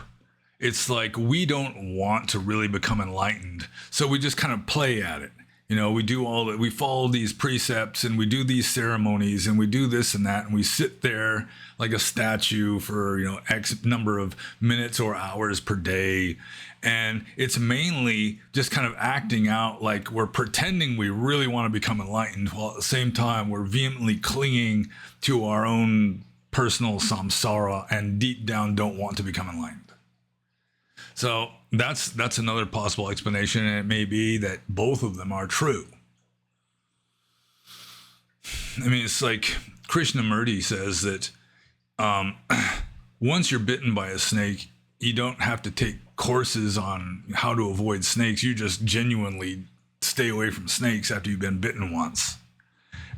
It's like we don't want to really become enlightened, so we just kind of play at it. We do all that. We follow these precepts and we do these ceremonies and we do this and that, and we sit there like a statue for X number of minutes or hours per day. And it's mainly just kind of acting out like we're pretending we really want to become enlightened, while at the same time we're vehemently clinging to our own personal samsara and deep down don't want to become enlightened. So that's another possible explanation, and it may be that both of them are true. I mean, it's like Krishnamurti says that once you're bitten by a snake, you don't have to take courses on how to avoid snakes. You just genuinely stay away from snakes after you've been bitten once.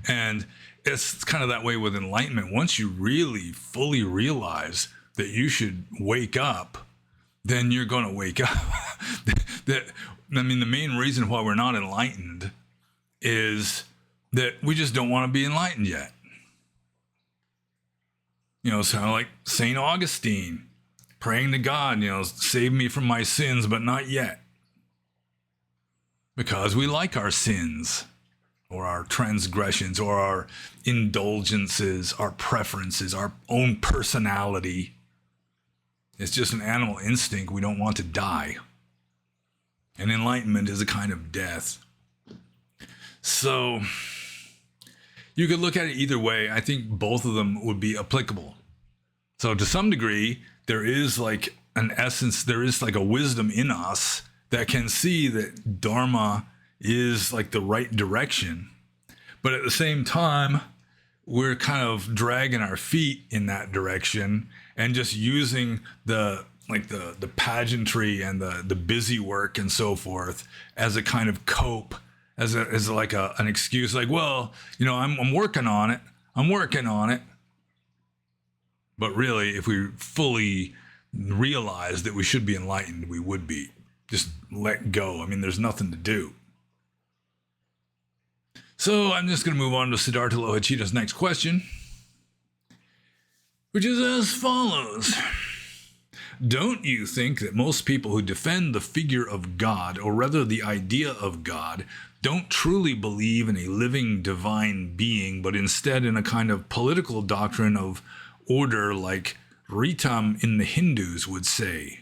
And it's kind of that way with enlightenment. Once you really fully realize that you should wake up, then you're going to wake up. The main reason why we're not enlightened is that we just don't want to be enlightened yet. So like St. Augustine praying to God, save me from my sins, but not yet. Because we like our sins, or our transgressions, or our indulgences, our preferences, our own personality. It's just an animal instinct. We don't want to die. And enlightenment is a kind of death. So you could look at it either way. I think both of them would be applicable. So to some degree, there is like an essence, there is like a wisdom in us that can see that Dharma is like the right direction. But at the same time, we're kind of dragging our feet in that direction and just using the pageantry and the busy work and so forth as a kind of cope, as an excuse, like, well, I'm working on it. I'm working on it. But really, if we fully realize that we should be enlightened, we would be. Just let go. There's nothing to do. So I'm just going to move on to Siddhartha Lohachita's next question, which is as follows. Don't you think that most people who defend the figure of God, or rather the idea of God, don't truly believe in a living divine being, but instead in a kind of political doctrine of order like Ritam in the Hindus would say?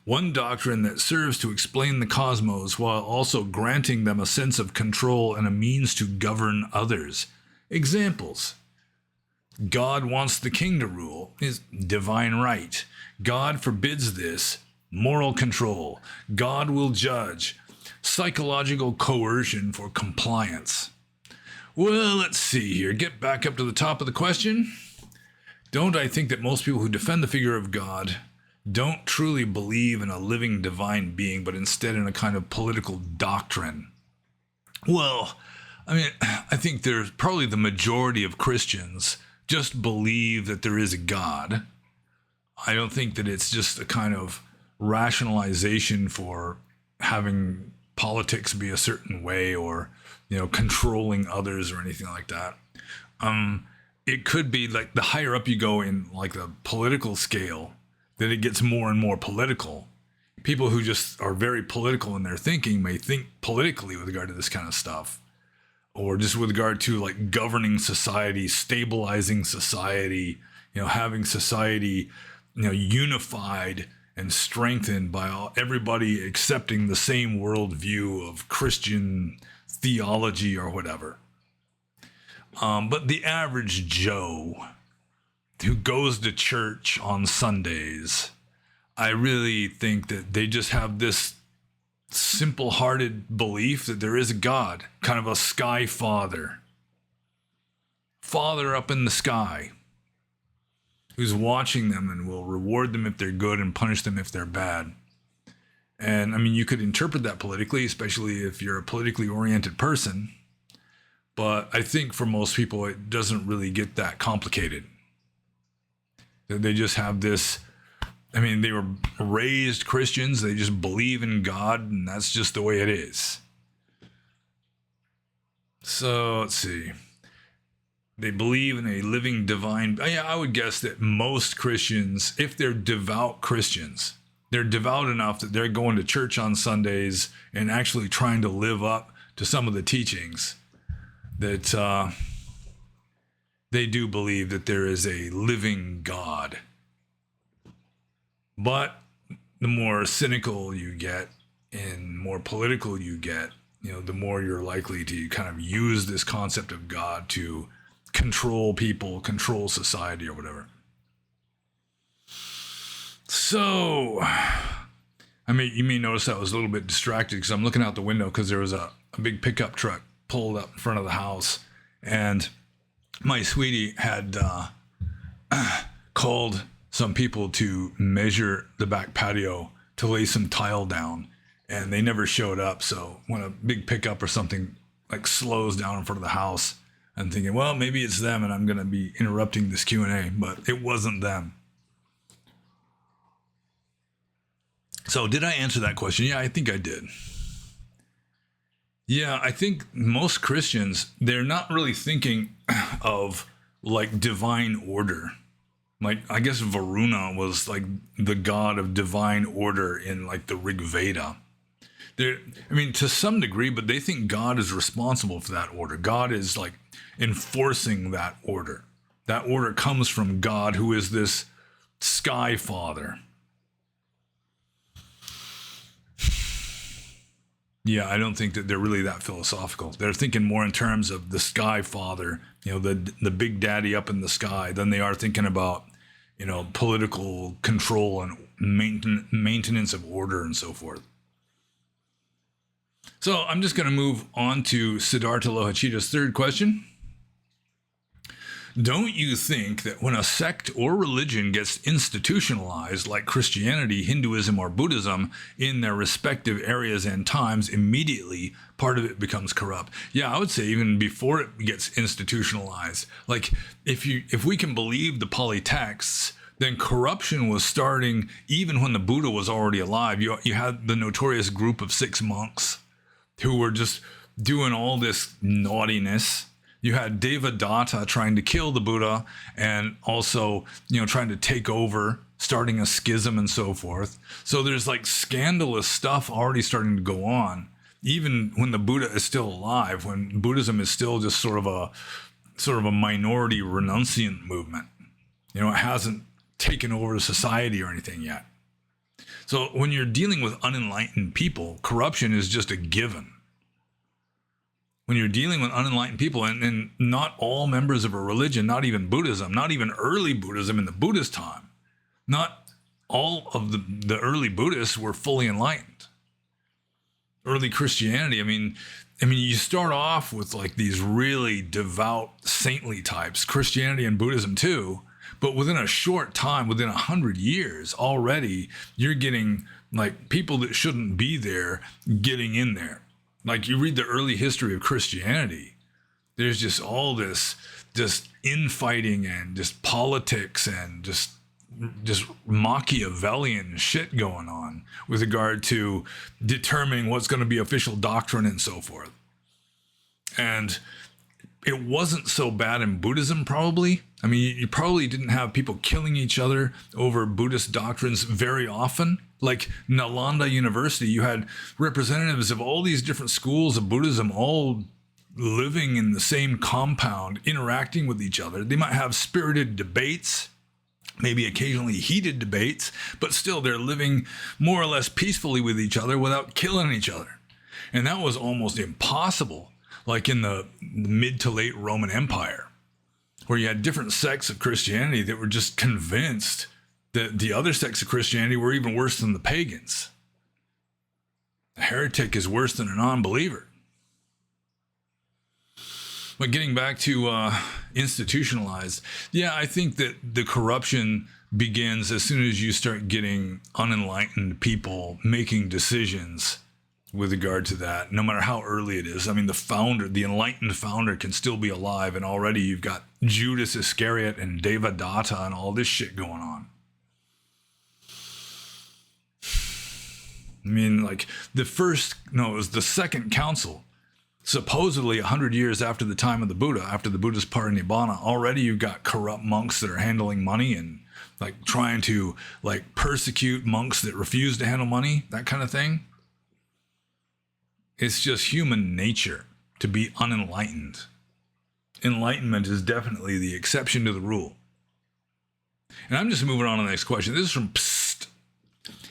One doctrine that serves to explain the cosmos while also granting them a sense of control and a means to govern others. Examples. God wants the king to rule, is divine right. God forbids this, moral control. God will judge, psychological coercion for compliance. Well, let's see here. Get back up to the top of the question. Don't I think that most people who defend the figure of God don't truly believe in a living divine being, but instead in a kind of political doctrine? Well, I think there's probably the majority of Christians just believe that there is a God. I don't think that it's just a kind of rationalization for having politics be a certain way, or, controlling others or anything like that. It could be like the higher up you go in like the political scale, that it gets more and more political. People who just are very political in their thinking may think politically with regard to this kind of stuff, or just with regard to like governing society, stabilizing society, having society, unified and strengthened by everybody accepting the same worldview of Christian theology or whatever. But the average Joe who goes to church on Sundays, I really think that they just have this simple-hearted belief that there is a God, kind of a sky father up in the sky, who's watching them and will reward them if they're good and punish them if they're bad. And you could interpret that politically, especially if you're a politically oriented person. But I think for most people, it doesn't really get that complicated. They just have this, they were raised Christians. They just believe in God, and that's just the way it is. So let's see. They believe in a living divine. I would guess that most Christians, if they're devout Christians, they're devout enough that they're going to church on Sundays and actually trying to live up to some of the teachings, that they do believe that there is a living God. But the more cynical you get and more political you get, the more you're likely to kind of use this concept of God to control people, control society or whatever. So, you may notice I was a little bit distracted because I'm looking out the window because there was a big pickup truck pulled up in front of the house. And my sweetie had called some people to measure the back patio to lay some tile down, and they never showed up. So when a big pickup or something like slows down in front of the house, I'm thinking, well, maybe it's them, and I'm going to be interrupting this Q&A, but it wasn't them. So did I answer that question? Yeah, I think I did. Yeah, I think most Christians, they're not really thinking of like divine order. Like, I guess Varuna was like the god of divine order in like the Rig Veda. I mean, to some degree, but they think God is responsible for that order. God is like enforcing that order. That order comes from God, who is this sky father. Yeah, I don't think that they're really that philosophical. They're thinking more in terms of the sky father, the big daddy up in the sky, than they are thinking about, political control and maintenance of order and so forth. So I'm just going to move on to Siddhartha Lohachita's third question. Don't you think that when a sect or religion gets institutionalized, like Christianity, Hinduism, or Buddhism, in their respective areas and times, immediately part of it becomes corrupt? Yeah, I would say even before it gets institutionalized. Like, if we can believe the Pali texts, then corruption was starting even when the Buddha was already alive. You had the notorious group of 6 monks who were just doing all this naughtiness. You had Devadatta trying to kill the Buddha, and also, trying to take over, starting a schism and so forth. So there's like scandalous stuff already starting to go on, even when the Buddha is still alive, when Buddhism is still just sort of a minority renunciant movement. It hasn't taken over society or anything yet. So when you're dealing with unenlightened people, corruption is just a given. When you're dealing with unenlightened people, and not all members of a religion, not even Buddhism, not even early Buddhism in the Buddhist time, not all of the early Buddhists were fully enlightened. Early Christianity, I mean, you start off with like these really devout, saintly types, Christianity and Buddhism too, but within a short time, within 100 years, already you're getting like people that shouldn't be there getting in there. Like, you read the early history of Christianity, there's just all this just infighting and just politics and just Machiavellian shit going on with regard to determining what's going to be official doctrine and so forth. And it wasn't so bad in Buddhism, probably. I mean, you probably didn't have people killing each other over Buddhist doctrines very often. Like Nalanda University, you had representatives of all these different schools of Buddhism all living in the same compound, interacting with each other. They might have spirited debates, maybe occasionally heated debates, but still they're living more or less peacefully with each other without killing each other. And that was almost impossible, like in the mid to late Roman Empire, where you had different sects of Christianity that were just convinced that the other sects of Christianity were even worse than the pagans. A heretic is worse than a non-believer. But getting back to institutionalized, yeah, I think that the corruption begins as soon as you start getting unenlightened people making decisions with regard to that, no matter how early it is. I mean, the enlightened founder can still be alive, and already you've got Judas Iscariot and Devadatta and all this shit going on. I mean, like, it was the second council, supposedly 100 years after the time of the Buddha, after the Buddha's parinibbana. Already you've got corrupt monks that are handling money and like trying to like persecute monks that refuse to handle money, that kind of thing. It's just human nature to be unenlightened. Enlightenment is definitely the exception to the rule. And I'm just moving on to the next question. This is from Psst.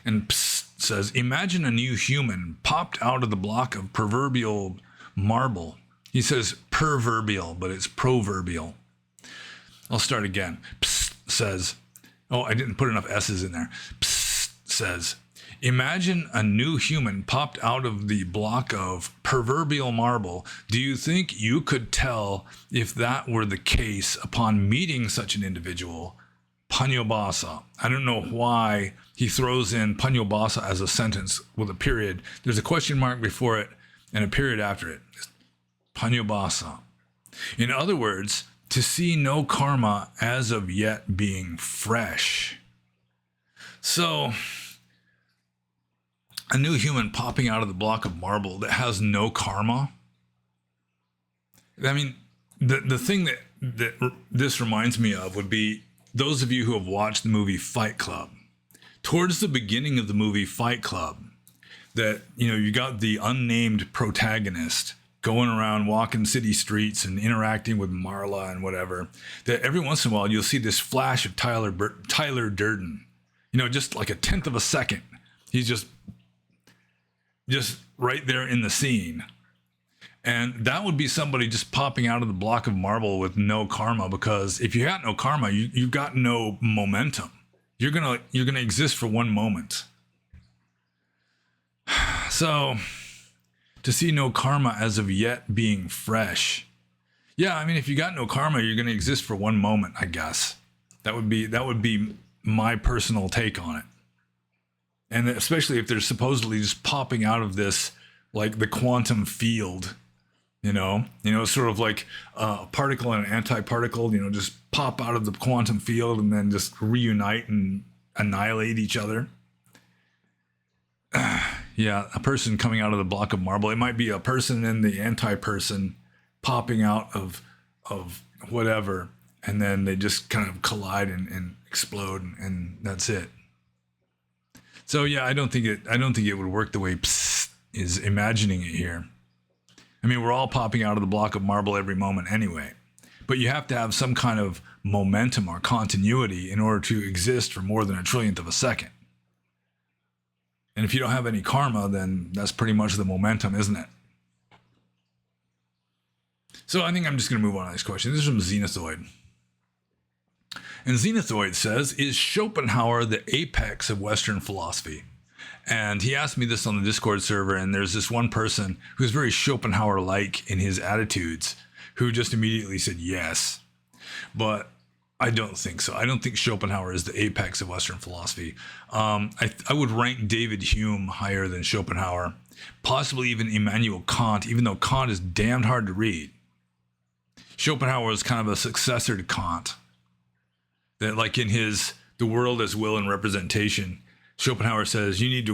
And Psst says, imagine a new human popped out of the block of proverbial marble. He says proverbial, but it's proverbial. I'll start again. Psst says, oh, I didn't put enough S's in there. Psst says, Imagine a new human popped out of the block of proverbial marble. Do you think you could tell if that were the case upon meeting such an individual? Panyobasa. I don't know why he throws in Panyobasa as a sentence with a period. There's a question mark before it and a period after it. Panyobasa. In other words, to see no karma as of yet being fresh. So, a new human popping out of the block of marble that has no karma. I mean, the thing that this reminds me of would be those of you who have watched the movie Fight Club. Towards the beginning of the movie Fight Club, that, you know, you got the unnamed protagonist going around walking city streets and interacting with Marla and whatever, that every once in a while you'll see this flash of Tyler Durden, you know, just like a tenth of a second. He's just right there in the scene. And that would be somebody just popping out of the block of marble with no karma, because if you got no karma, you've got no momentum. You're gonna exist for one moment. So, to see no karma as of yet being fresh. Yeah, I mean, if you got no karma, you're gonna exist for one moment, I guess. That would be my personal take on it. And especially if they're supposedly just popping out of this, like the quantum field, you know, sort of like a particle and an antiparticle, you know, just pop out of the quantum field and then just reunite and annihilate each other. Yeah, a person coming out of the block of marble. It might be a person and the anti-person popping out of whatever, and then they just kind of collide and explode, and that's it. So yeah, I don't think it would work the way Psst is imagining it here. I mean, we're all popping out of the block of marble every moment anyway, but you have to have some kind of momentum or continuity in order to exist for more than a trillionth of a second. And if you don't have any karma, then that's pretty much the momentum, isn't it? So I think I'm just going to move on to this question. This is from Zenithoid. And Zenithoid says, is Schopenhauer the apex of Western philosophy? And he asked me this on the Discord server, and there's this one person who's very Schopenhauer-like in his attitudes, who just immediately said yes. But I don't think so. I don't think Schopenhauer is the apex of Western philosophy. I would rank David Hume higher than Schopenhauer, possibly even Immanuel Kant, even though Kant is damned hard to read. Schopenhauer is kind of a successor to Kant. That, like in his The World as Will and Representation, Schopenhauer says you need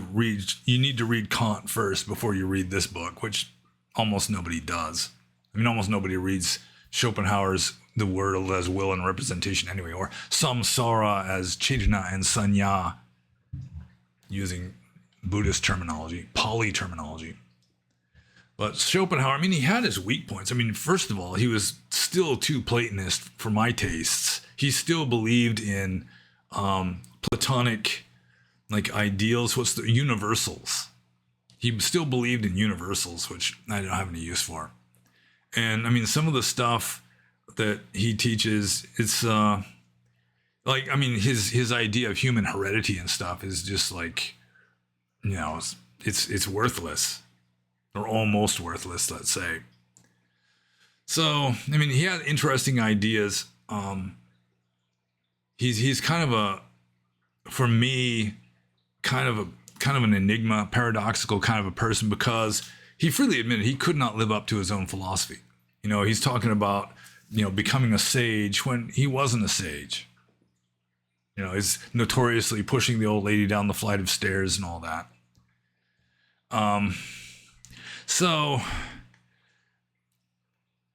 to read Kant first before you read this book, which almost nobody does. I mean, almost nobody reads Schopenhauer's The World as Will and Representation anyway, or Samsara as Chetana and Sanya, using Buddhist terminology, Pali terminology. But Schopenhauer, I mean, he had his weak points. I mean, first of all, he was still too Platonist for my tastes. He still believed in Platonic, like, ideals. What's the universals? He still believed in universals, which I don't have any use for. And I mean, some of the stuff that he teaches, it's like, I mean, his idea of human heredity and stuff is just like, you know, it's worthless, or almost worthless, let's say. So, I mean, he had interesting ideas. He's kind of a, for me, kind of an enigma, paradoxical kind of a person, because he freely admitted he could not live up to his own philosophy. You know, he's talking about, you know, becoming a sage when he wasn't a sage. You know, he's notoriously pushing the old lady down the flight of stairs and all that. So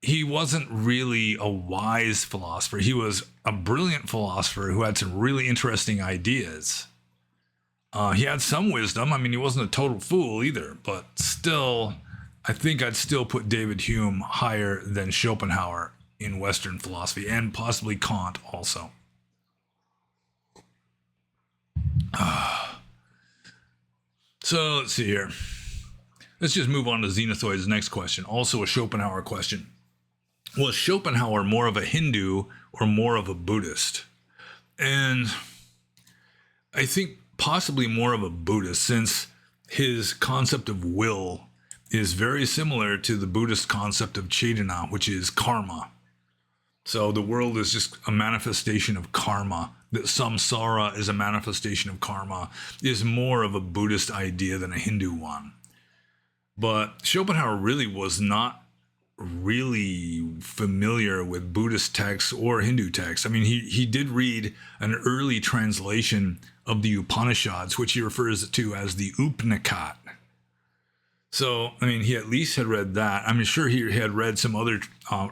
he wasn't really a wise philosopher. He was a brilliant philosopher who had some really interesting ideas. He had some wisdom. I mean, he wasn't a total fool either, but still, I think I'd still put David Hume higher than Schopenhauer in Western philosophy, and possibly Kant also. So let's see here. Let's just move on to Zenithoid's next question, also a Schopenhauer question. Was Schopenhauer more of a Hindu or more of a Buddhist? And I think possibly more of a Buddhist, since his concept of will is very similar to the Buddhist concept of Cetana, which is karma. So the world is just a manifestation of karma. That samsara is a manifestation of karma is more of a Buddhist idea than a Hindu one. But Schopenhauer really was not really familiar with Buddhist texts or Hindu texts. I mean, he did read an early translation of the Upanishads, which he refers to as the Upnikat. So, I mean, he at least had read that. I'm sure he had read some other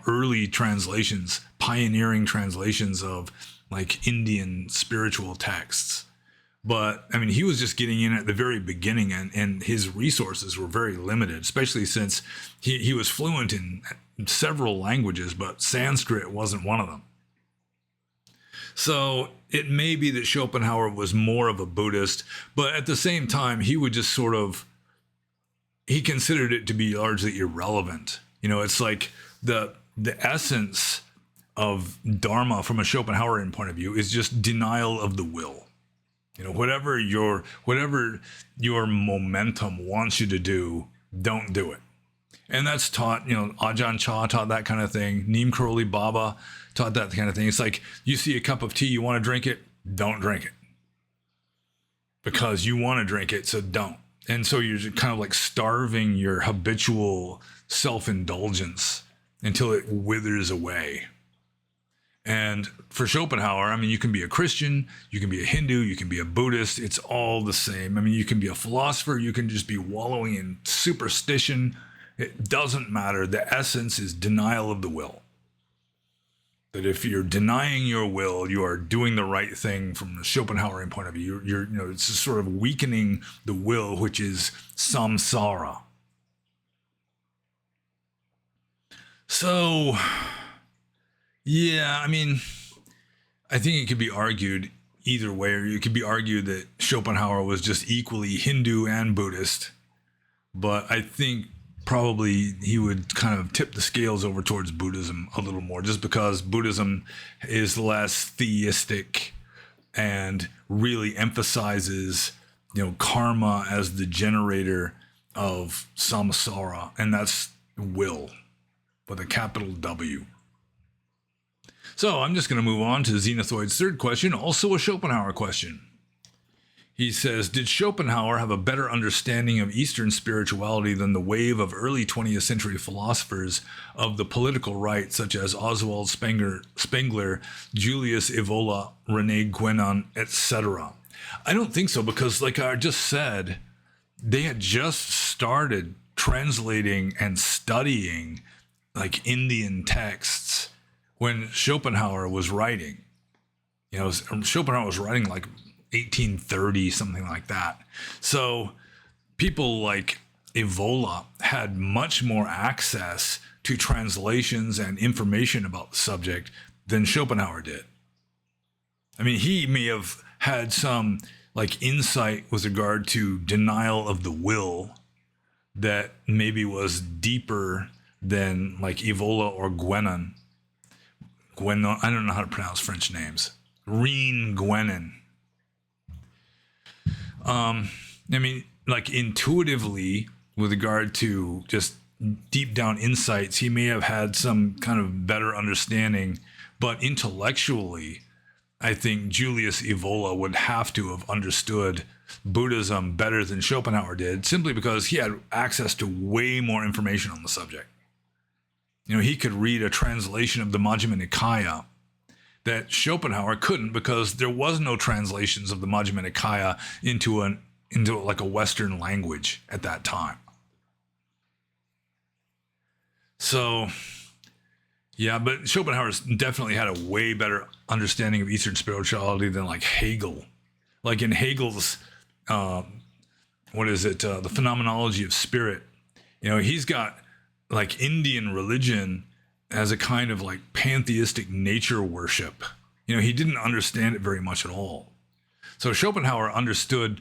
early translations, pioneering translations of like Indian spiritual texts. But, I mean, he was just getting in at the very beginning, and his resources were very limited, especially since he was fluent in several languages, but Sanskrit wasn't one of them. So it may be that Schopenhauer was more of a Buddhist, but at the same time, he would just sort of, he considered it to be largely irrelevant. You know, it's like the essence of Dharma from a Schopenhauerian point of view is just denial of the will. You know, whatever your momentum wants you to do, don't do it. And that's taught, you know, Ajahn Chah taught that kind of thing. Neem Karoli Baba taught that kind of thing. It's like, you see a cup of tea, you want to drink it, don't drink it. Because you want to drink it, so don't. And so you're kind of like starving your habitual self-indulgence until it withers away. And for Schopenhauer, I mean, you can be a Christian, you can be a Hindu, you can be a Buddhist. It's all the same. I mean, you can be a philosopher, you can just be wallowing in superstition. It doesn't matter. The essence is denial of the will. That if you're denying your will, you are doing the right thing from the Schopenhauerian point of view. You're you know, it's just sort of weakening the will, which is samsara. So, yeah, I mean, I think it could be argued either way, or it could be argued that Schopenhauer was just equally Hindu and Buddhist. But I think probably he would kind of tip the scales over towards Buddhism a little more, just because Buddhism is less theistic and really emphasizes, you know, karma as the generator of samsara, and that's will with a capital W. So I'm just going to move on to Xenothoid's third question, also a Schopenhauer question. He says, did Schopenhauer have a better understanding of Eastern spirituality than the wave of early 20th century philosophers of the political right, such as Oswald Spengler, Julius Evola, René Guénon, etc.? I don't think so, because like I just said, they had just started translating and studying like Indian texts when Schopenhauer was writing. You know, Schopenhauer was writing like 1830, something like that. So people like Evola had much more access to translations and information about the subject than Schopenhauer did. I mean, he may have had some like insight with regard to denial of the will that maybe was deeper than like Evola or Guénon. I don't know how to pronounce French names. René Guénon. I mean, like intuitively, with regard to just deep down insights, he may have had some kind of better understanding, but intellectually, I think Julius Evola would have to have understood Buddhism better than Schopenhauer did, simply because he had access to way more information on the subject. You know, he could read a translation of the Majjhima Nikaya that Schopenhauer couldn't, because there was no translations of the Majjhima Nikaya into like a Western language at that time. So, yeah, but Schopenhauer's definitely had a way better understanding of Eastern spirituality than like Hegel. Like in Hegel's, the Phenomenology of Spirit, you know, he's got like Indian religion as a kind of like pantheistic nature worship. You know, he didn't understand it very much at all. So Schopenhauer understood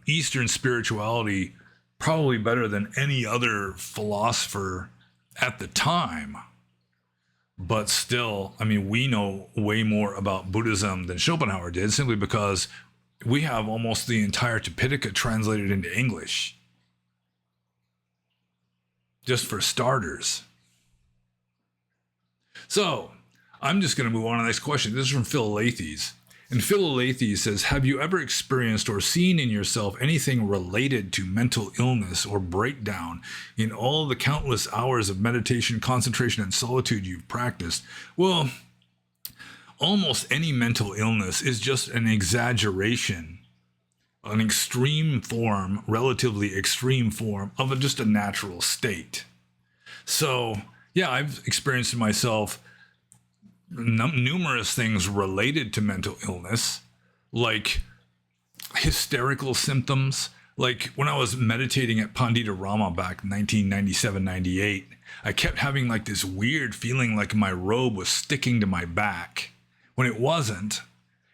Eastern spirituality probably better than any other philosopher at the time. But still, I mean, we know way more about Buddhism than Schopenhauer did, simply because we have almost the entire Tipitaka translated into English. Just for starters. So, I'm just going to move on to the next question. This is from Philalethes. And Philalethes says, have you ever experienced or seen in yourself anything related to mental illness or breakdown in all the countless hours of meditation, concentration, and solitude you've practiced? Well, almost any mental illness is just an exaggeration, an extreme form, relatively extreme form of just a natural state. So, yeah, I've experienced in myself numerous things related to mental illness, like hysterical symptoms. Like when I was meditating at Pandita Rama back in 1997-98, I kept having like this weird feeling like my robe was sticking to my back when it wasn't.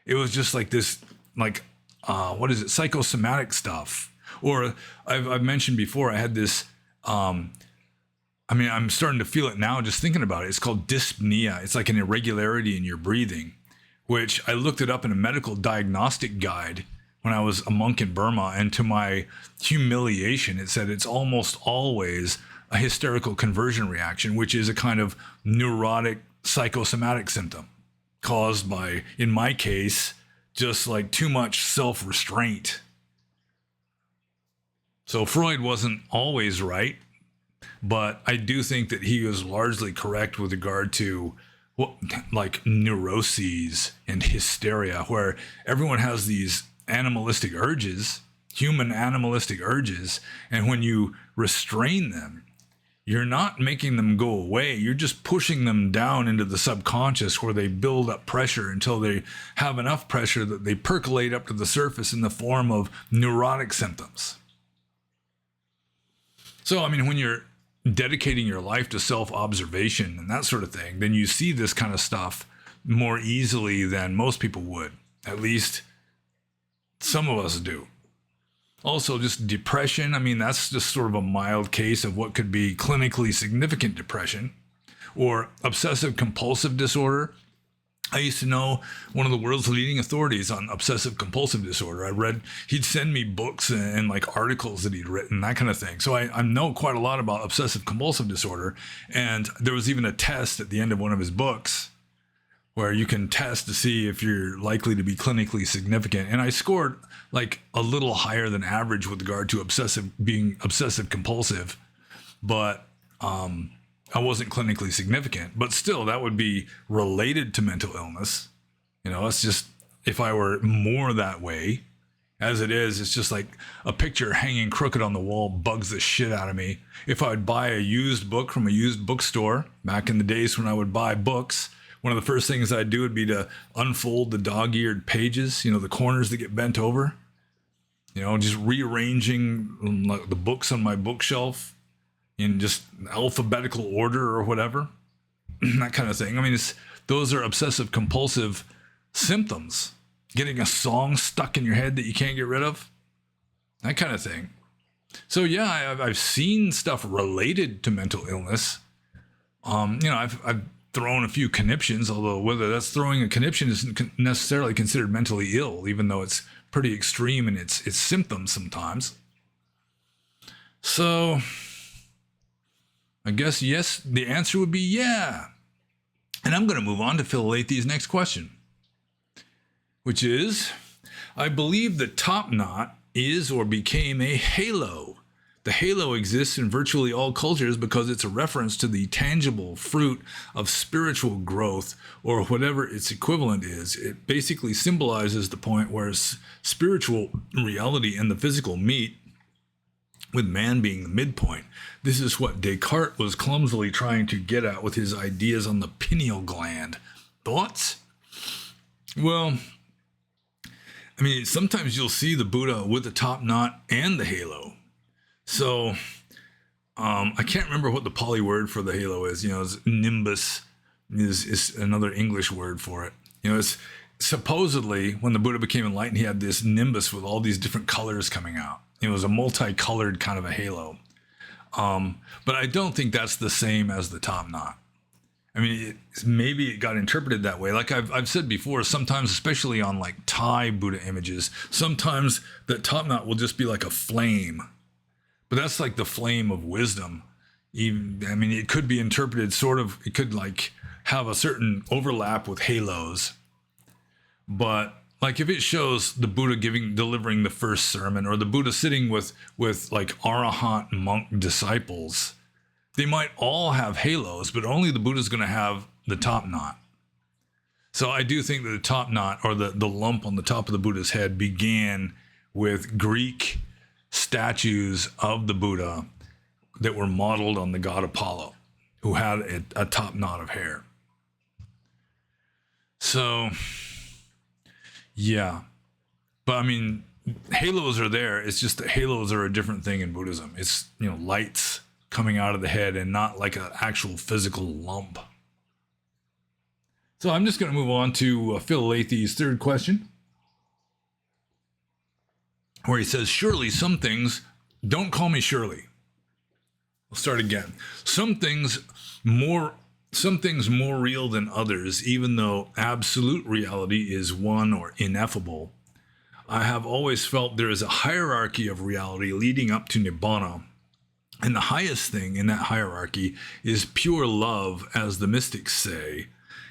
It was just like this, like, psychosomatic stuff. Or I've mentioned before, I had this, I'm starting to feel it now just thinking about it. It's called dyspnea. It's like an irregularity in your breathing, which I looked it up in a medical diagnostic guide when I was a monk in Burma. And to my humiliation, it said it's almost always a hysterical conversion reaction, which is a kind of neurotic psychosomatic symptom caused by, in my case, just like too much self-restraint. So Freud wasn't always right. But I do think that he was largely correct with regard to like neuroses and hysteria, where everyone has these animalistic urges, human animalistic urges, and when you restrain them, you're not making them go away. You're just pushing them down into the subconscious where they build up pressure until they have enough pressure that they percolate up to the surface in the form of neurotic symptoms. So, when you're dedicating your life to self-observation and that sort of thing, then you see this kind of stuff more easily than most people would. At least some of us do. Also, just depression. That's just sort of a mild case of what could be clinically significant depression. Or obsessive compulsive disorder. I used to know one of the world's leading authorities on obsessive compulsive disorder. He'd send me books and like articles that he'd written, that kind of thing. So I know quite a lot about obsessive compulsive disorder. And there was even a test at the end of one of his books where you can test to see if you're likely to be clinically significant. And I scored like a little higher than average with regard to being obsessive compulsive, but, I wasn't clinically significant, but still that would be related to mental illness. It's just, if I were more that way, as it is, it's just like a picture hanging crooked on the wall bugs the shit out of me. If I would buy a used book from a used bookstore, back in the days when I would buy books, one of the first things I'd do would be to unfold the dog-eared pages, the corners that get bent over, just rearranging the books on my bookshelf in just alphabetical order or whatever, that kind of thing. Those are obsessive compulsive symptoms. Getting a song stuck in your head that you can't get rid of, that kind of thing. So yeah, I've seen stuff related to mental illness. I've thrown a few conniptions, although whether that's throwing a conniption isn't necessarily considered mentally ill, even though it's pretty extreme in its symptoms sometimes. So I guess yes, the answer would be yeah. And I'm going to move on to Philalethes' next question, which is, I believe the top knot is or became a halo. The halo exists in virtually all cultures because it's a reference to the tangible fruit of spiritual growth, or whatever its equivalent is. It basically symbolizes the point where spiritual reality and the physical meet, with man being the midpoint. This is what Descartes was clumsily trying to get at with his ideas on the pineal gland. Thoughts? Well, sometimes you'll see the Buddha with the top knot and the halo. So, I can't remember what the Pali word for the halo is. It's nimbus is another English word for it. It's supposedly when the Buddha became enlightened, he had this nimbus with all these different colors coming out. It was a multicolored kind of a halo. But I don't think that's the same as the top knot. I mean, maybe it got interpreted that way. Like I've said before, sometimes, especially on like Thai Buddha images, sometimes that top knot will just be like a flame. But that's like the flame of wisdom. Even, I mean, it could be interpreted sort of, it could like have a certain overlap with halos. But like if it shows the Buddha delivering the first sermon, or the Buddha sitting with like Arahant monk disciples, they might all have halos, but only the Buddha's going to have the top knot. So I do think that the top knot, or the lump on the top of the Buddha's head, began with Greek statues of the Buddha that were modeled on the god Apollo, who had a top knot of hair. So, yeah. But I mean, halos are there. It's just that halos are a different thing in Buddhism. It's, lights coming out of the head and not like an actual physical lump. So I'm just going to move on to Phil Lathy's third question, where he says, surely some things, don't call me Shirley. I'll start again. Some things more real than others, even though absolute reality is one or ineffable. I have always felt there is a hierarchy of reality leading up to Nibbana. And the highest thing in that hierarchy is pure love, as the mystics say.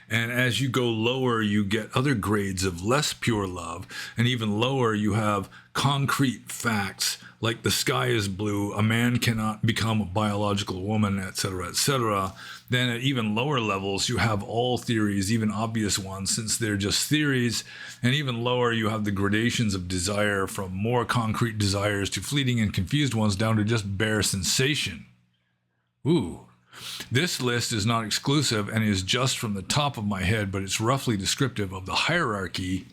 And as you go lower, you get other grades of less pure love. And even lower, you have concrete facts like the sky is blue, a man cannot become a biological woman, etc., etc. Then at even lower levels, you have all theories, even obvious ones, since they're just theories. And even lower, you have the gradations of desire, from more concrete desires to fleeting and confused ones, down to just bare sensation. Ooh. This list is not exclusive and is just from the top of my head, but it's roughly descriptive of the hierarchy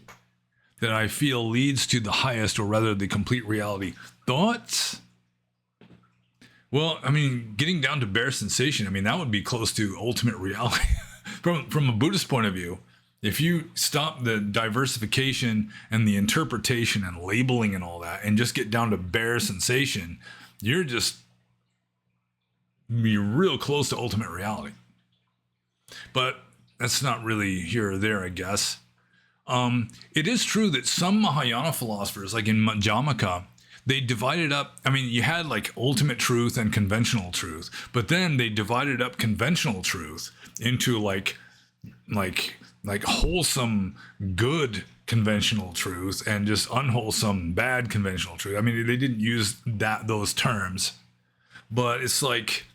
that I feel leads to the highest, or rather the complete reality. Thoughts? Well, I mean, getting down to bare sensation, I mean, that would be close to ultimate reality. From a Buddhist point of view, if you stop the diversification and the interpretation and labeling and all that, and just get down to bare sensation, you're real close to ultimate reality. But that's not really here or there, I guess. It is true that some Mahayana philosophers, like in Madhyamaka, they divided up, I mean, you had like ultimate truth and conventional truth, but then they divided up conventional truth into like wholesome, good conventional truth and just unwholesome, bad conventional truth. I mean, they didn't use those terms, but it's like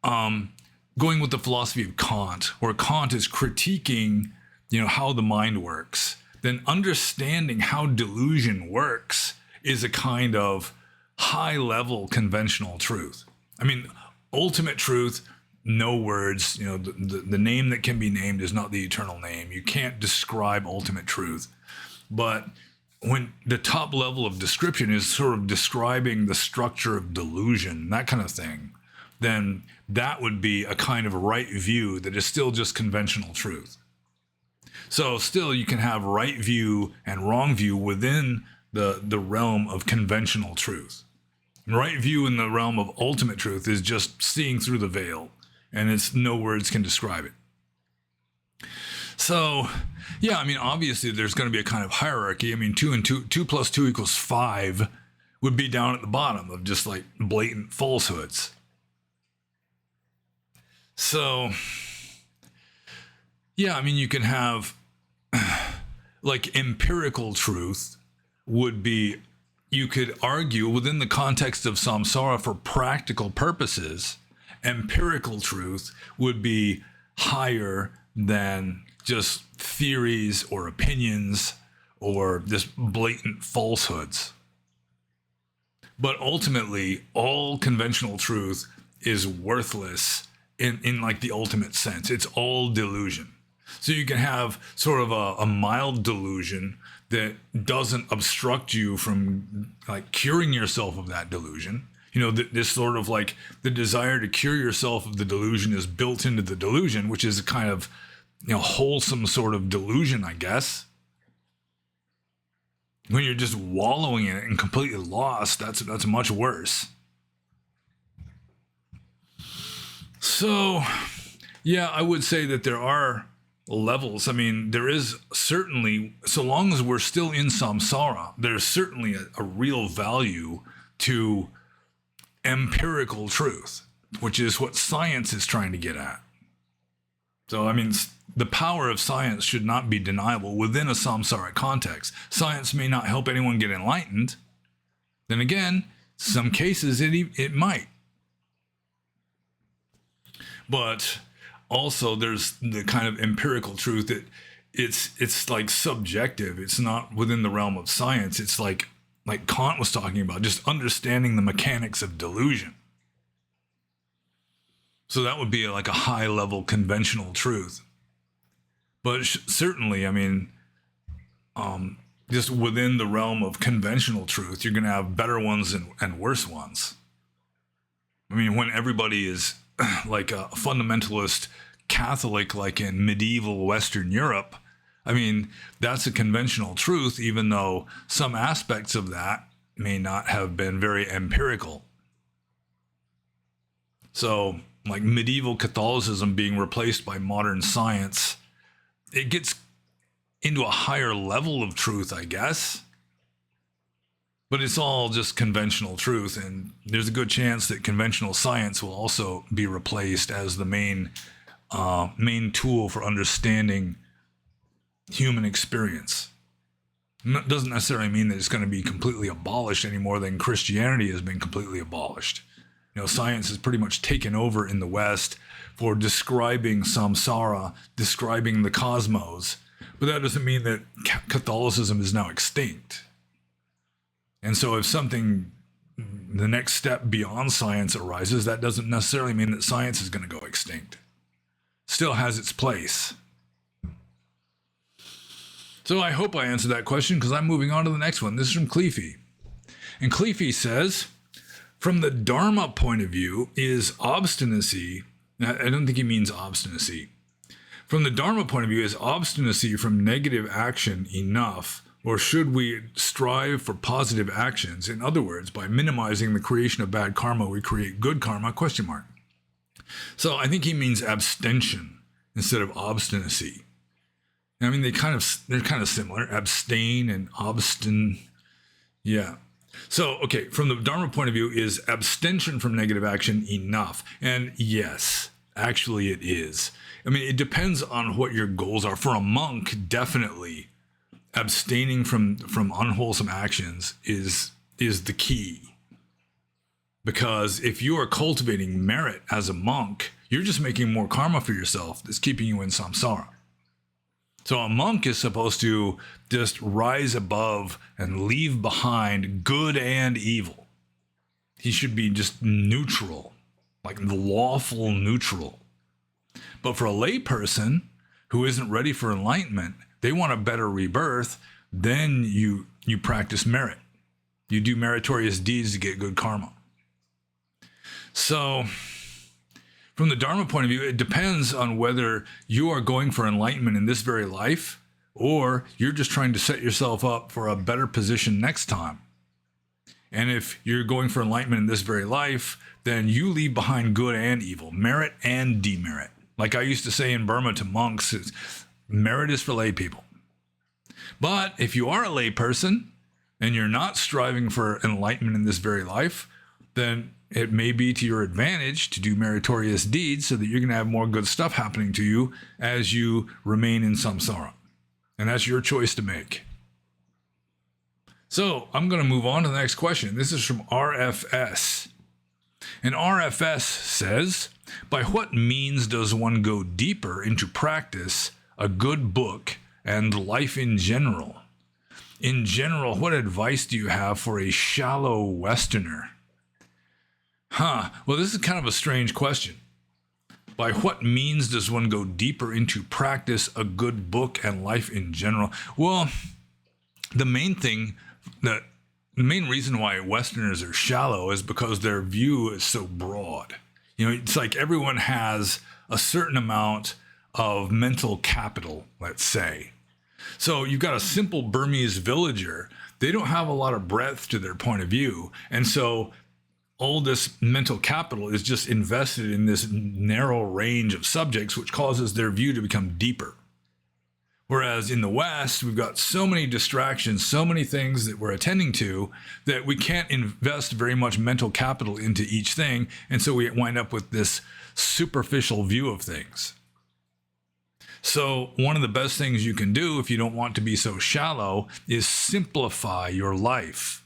going with the philosophy of Kant, where Kant is critiquing, how the mind works. Then understanding how delusion works is a kind of high-level conventional truth. I mean, ultimate truth, no words. The name that can be named is not the eternal name. You can't describe ultimate truth. But when the top level of description is sort of describing the structure of delusion, that kind of thing, then that would be a kind of right view that is still just conventional truth. So still you can have right view and wrong view within the realm of conventional truth. Right view in the realm of ultimate truth is just seeing through the veil, and it's no words can describe it. So, yeah, I mean, obviously there's going to be a kind of hierarchy. I mean, 2 plus 2 equals 5 would be down at the bottom of just like blatant falsehoods. So, yeah, I mean, you can have like empirical truth would be, you could argue within the context of samsara for practical purposes, empirical truth would be higher than just theories or opinions or just blatant falsehoods. But ultimately, all conventional truth is worthless in like the ultimate sense. It's all delusion. So you can have sort of a mild delusion that doesn't obstruct you from like curing yourself of that delusion. This sort of like the desire to cure yourself of the delusion is built into the delusion, which is a kind of, wholesome sort of delusion, I guess. When you're just wallowing in it and completely lost, that's much worse. So Yeah, I would say that there are levels. I mean, there is certainly, so long as we're still in samsara, there's certainly a real value to empirical truth, which is what science is trying to get at. So, I mean, the power of science should not be deniable within a samsaric context. Science may not help anyone get enlightened. Then again, some cases it might. But also there's the kind of empirical truth that it's like subjective. It's not within the realm of science. It's like Kant was talking about, just understanding the mechanics of delusion. So that would be like a high level conventional truth. But certainly, I mean, just within the realm of conventional truth, you're going to have better ones and worse ones. I mean, when everybody is like a fundamentalist Catholic, like in medieval Western Europe, I mean, that's a conventional truth, even though some aspects of that may not have been very empirical. So, like medieval Catholicism being replaced by modern science, it gets into a higher level of truth, I guess. But it's all just conventional truth, and there's a good chance that conventional science will also be replaced as the main tool for understanding human experience. It doesn't necessarily mean that it's going to be completely abolished any more than Christianity has been completely abolished. You know, science has pretty much taken over in the West for describing samsara, describing the cosmos, but that doesn't mean that Catholicism is now extinct. And so if something, the next step beyond science arises, that doesn't necessarily mean that science is going to go extinct. Still has its place. So I hope I answered that question, because I'm moving on to the next one. This is from Cleefy. And Cleefy says, from the Dharma point of view, is obstinacy, I don't think he means obstinacy. From the Dharma point of view, is obstinacy from negative action enough, or should we strive for positive actions? In other words, by minimizing the creation of bad karma, we create good karma, ? So I think he means abstention instead of obstinacy. I mean, they're kind of similar, abstain and obstin. Yeah. So, okay, from the Dharma point of view, is abstention from negative action enough? And yes, actually it is. I mean, it depends on what your goals are. For a monk, definitely abstaining from unwholesome actions is the key. Because if you are cultivating merit as a monk, you're just making more karma for yourself that's keeping you in samsara. So a monk is supposed to just rise above and leave behind good and evil. He should be just neutral, like the lawful neutral. But for a lay person who isn't ready for enlightenment, they want a better rebirth, then you practice merit. You do meritorious deeds to get good karma. So from the Dharma point of view, it depends on whether you are going for enlightenment in this very life, or you're just trying to set yourself up for a better position next time. And if you're going for enlightenment in this very life, then you leave behind good and evil, merit and demerit. Like I used to say in Burma to monks, merit is for lay people. But if you are a lay person and you're not striving for enlightenment in this very life, then it may be to your advantage to do meritorious deeds so that you're going to have more good stuff happening to you as you remain in samsara. And that's your choice to make. So I'm going to move on to the next question. This is from RFS. And RFS says, by what means does one go deeper into practice, a good book, and life in general? In general, what advice do you have for a shallow Westerner? Well, this is kind of a strange question. By what means does one go deeper into practice, a good book, and life in general? Well, the main reason why Westerners are shallow is because their view is so broad. You know, it's like everyone has a certain amount of mental capital, let's say. So you've got a simple Burmese villager. They don't have a lot of breadth to their point of view. And so all this mental capital is just invested in this narrow range of subjects, which causes their view to become deeper. Whereas in the West, we've got so many distractions, so many things that we're attending to that we can't invest very much mental capital into each thing. And so we wind up with this superficial view of things. So one of the best things you can do if you don't want to be so shallow is simplify your life.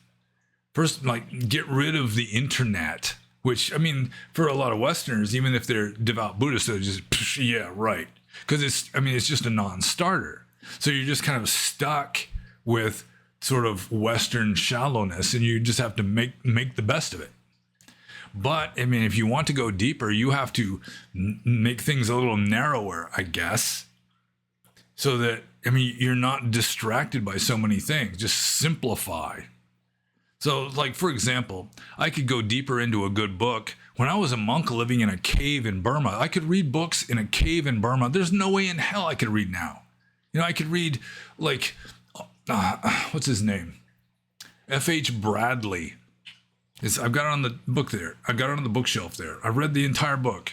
First, like, get rid of the internet, which, I mean, for a lot of Westerners, even if they're devout Buddhists, they're just, yeah, right. Because it's just a non-starter. So you're just kind of stuck with sort of Western shallowness, and you just have to make the best of it. But, I mean, if you want to go deeper, you have to make things a little narrower, I guess, so that, I mean, you're not distracted by so many things. Just simplify. So, like, for example, I could go deeper into a good book. When I was a monk living in a cave in Burma, I could read books in a cave in Burma. There's no way in hell I could read now. You know, I could read, like, what's his name? F.H. Bradley. I've got it on the book there. I've got it on the bookshelf there. I read the entire book.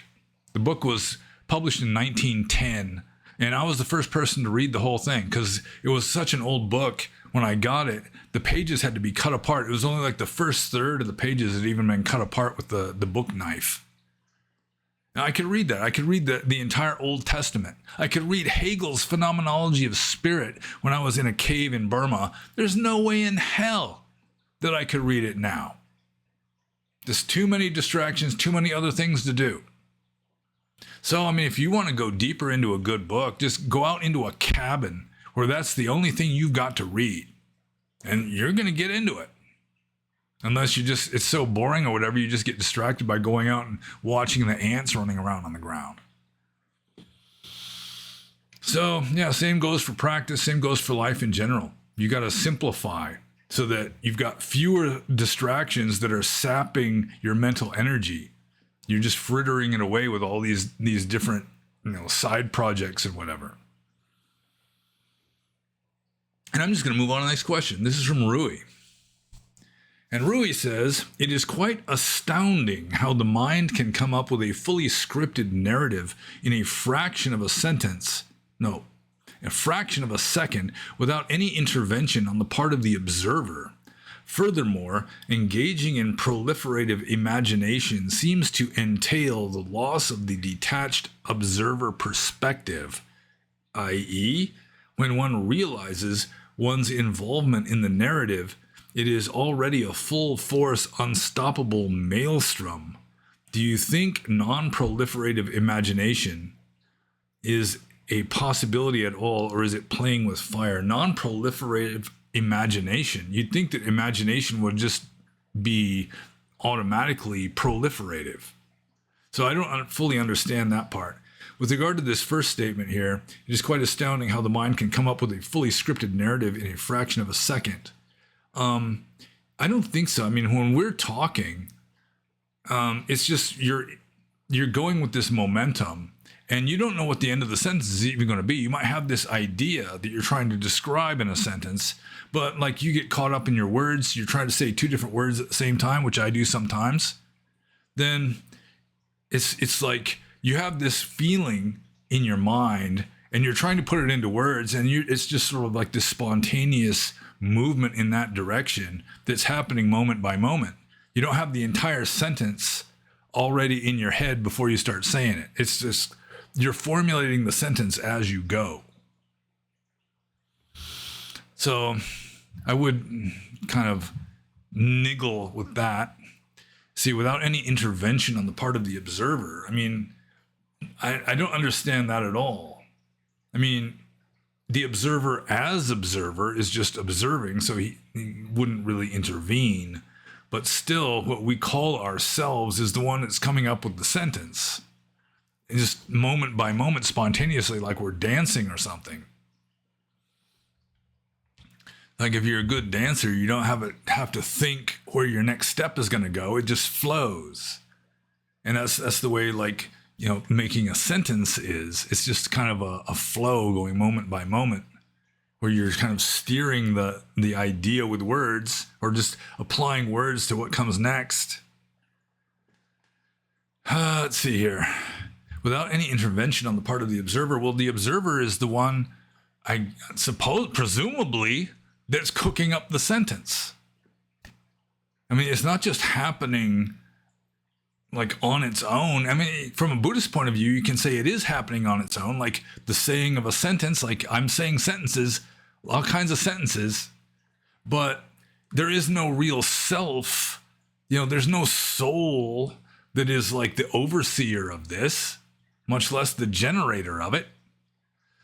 The book was published in 1910, and I was the first person to read the whole thing because it was such an old book. When I got it, the pages had to be cut apart. It was only like the first third of the pages had even been cut apart with the book knife. Now, I could read that. I could read the entire Old Testament. I could read Hegel's Phenomenology of Spirit when I was in a cave in Burma. There's no way in hell that I could read it now. There's too many distractions, too many other things to do. So, I mean, if you want to go deeper into a good book, just go out into a cabin where that's the only thing you've got to read. And you're going to get into it. Unless it's so boring or whatever, you just get distracted by going out and watching the ants running around on the ground. So, yeah, same goes for practice, same goes for life in general. You got to simplify so that you've got fewer distractions that are sapping your mental energy. You're just frittering it away with all these different, side projects and whatever. And I'm just going to move on to the next question. This is from Rui. And Rui says, it is quite astounding how the mind can come up with a fully scripted narrative in a fraction of a second without any intervention on the part of the observer. Furthermore, engaging in proliferative imagination seems to entail the loss of the detached observer perspective, i.e., when one realizes one's involvement in the narrative, it is already a full-force, unstoppable maelstrom. Do you think non-proliferative imagination is a possibility at all, or is it playing with fire? Non-proliferative imagination. You'd think that imagination would just be automatically proliferative. So I don't fully understand that part. With regard to this first statement here, it is quite astounding how the mind can come up with a fully scripted narrative in a fraction of a second. I don't think so. I mean, when we're talking, it's just you're going with this momentum, and you don't know what the end of the sentence is even going to be. You might have this idea that you're trying to describe in a sentence, but like you get caught up in your words, you're trying to say two different words at the same time, which I do sometimes. Then it's like you have this feeling in your mind, and you're trying to put it into words, and it's just sort of like this spontaneous movement in that direction that's happening moment by moment. You don't have the entire sentence already in your head before you start saying it. It's just you're formulating the sentence as you go. So I would kind of niggle with that. See, without any intervention on the part of the observer, I mean, I don't understand that at all. I mean, the observer as observer is just observing, so he wouldn't really intervene. But still, what we call ourselves is the one that's coming up with the sentence. And just moment by moment, spontaneously, like we're dancing or something. Like if you're a good dancer, you don't have to think where your next step is going to go. It just flows. And that's the way, like, making a sentence is. It's just kind of a flow going moment by moment, where you're kind of steering the idea with words, or just applying words to what comes next. Let's see here. Without any intervention on the part of the observer. Well, the observer is the one, I suppose, presumably, that's cooking up the sentence. I mean, it's not just happening like on its own. I mean, from a Buddhist point of view, you can say it is happening on its own, like the saying of a sentence, like I'm saying sentences, all kinds of sentences, but there is no real self. There's no soul that is like the overseer of this, much less the generator of it.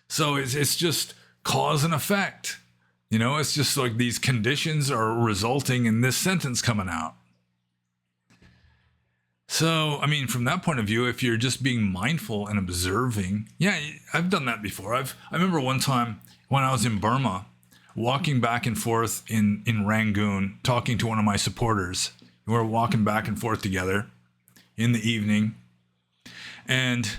So it's just cause and effect. It's just like these conditions are resulting in this sentence coming out. So, I mean, from that point of view, if you're just being mindful and observing, yeah, I've done that before. I remember one time when I was in Burma, walking back and forth in Rangoon, talking to one of my supporters. We were walking back and forth together in the evening. And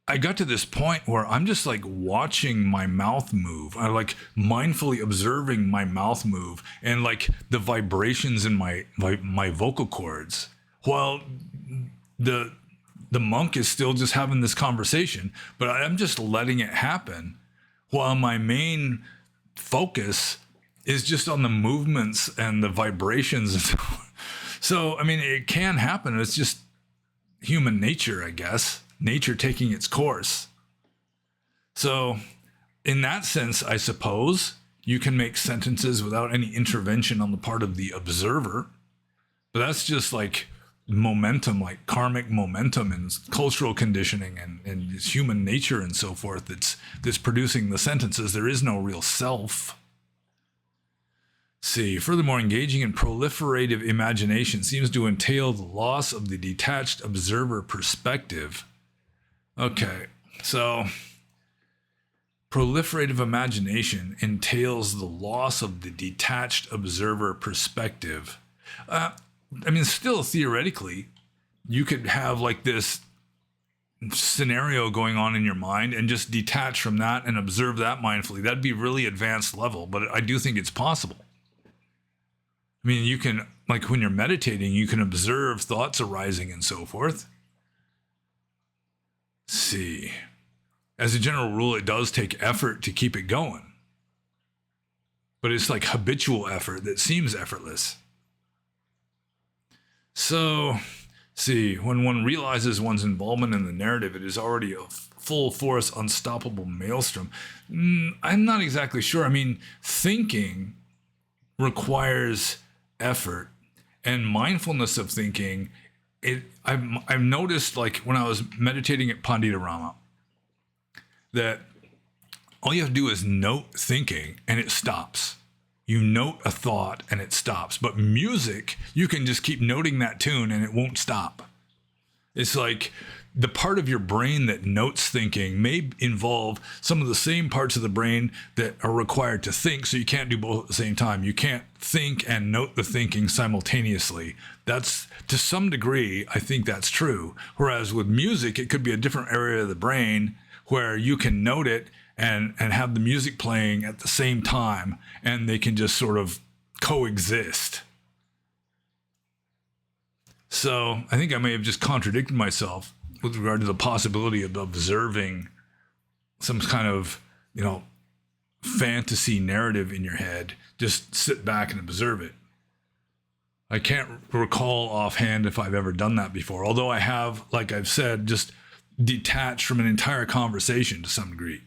I got to this point where I'm just like watching my mouth move. I like mindfully observing my mouth move and like the vibrations in my vocal cords. While the monk is still just having this conversation, but I'm just letting it happen while my main focus is just on the movements and the vibrations. So, I mean, it can happen. It's just human nature, I guess. Nature taking its course. So, in that sense, I suppose, you can make sentences without any intervention on the part of the observer. But that's just like momentum, like karmic momentum and cultural conditioning and human nature and so forth that's producing the sentences. There is no real self. See, furthermore, engaging in proliferative imagination seems to entail the loss of the detached observer perspective. Okay, so proliferative imagination entails the loss of the detached observer perspective. I mean, still theoretically, you could have like this scenario going on in your mind and just detach from that and observe that mindfully. That'd be really advanced level, but I do think it's possible. I mean, you can, like when you're meditating, you can observe thoughts arising and so forth. See, as a general rule, it does take effort to keep it going, but it's like habitual effort that seems effortless. So, see, when one realizes one's involvement in the narrative, it is already a full force, unstoppable maelstrom. I'm not exactly sure. I mean, thinking requires effort, and mindfulness of thinking, I've noticed, like when I was meditating at Panditarama, that all you have to do is note thinking and it stops. You note a thought and it stops. But music, you can just keep noting that tune and it won't stop. It's like the part of your brain that notes thinking may involve some of the same parts of the brain that are required to think, so you can't do both at the same time. You can't think and note the thinking simultaneously. That's, to some degree, I think that's true. Whereas with music, it could be a different area of the brain where you can note it and have the music playing at the same time, and they can just sort of coexist. So I think I may have just contradicted myself with regard to the possibility of observing some kind of, fantasy narrative in your head. Just sit back and observe it. I can't recall offhand if I've ever done that before, although I have, like I've said, just detached from an entire conversation to some degree.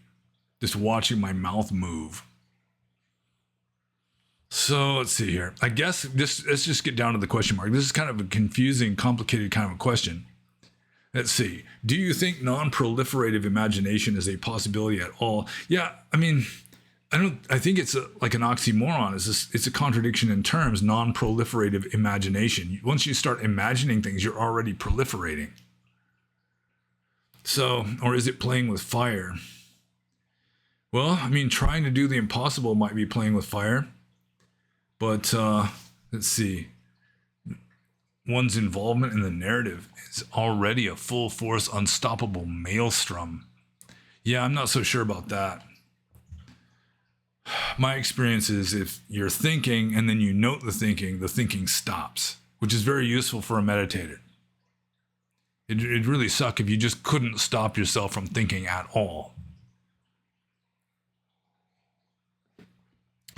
Just watching my mouth move. So let's see here. I guess let's just get down to the question mark. This is kind of a confusing, complicated kind of a question. Let's see. Do you think non-proliferative imagination is a possibility at all? Yeah, I mean, I think it's like an oxymoron. It's a contradiction in terms, non-proliferative imagination. Once you start imagining things, you're already proliferating. So, or is it playing with fire? Well, I mean, trying to do the impossible might be playing with fire. But let's see. One's involvement in the narrative is already a full force, unstoppable maelstrom. Yeah, I'm not so sure about that. My experience is if you're thinking and then you note the thinking stops, which is very useful for a meditator. It'd really suck if you just couldn't stop yourself from thinking at all.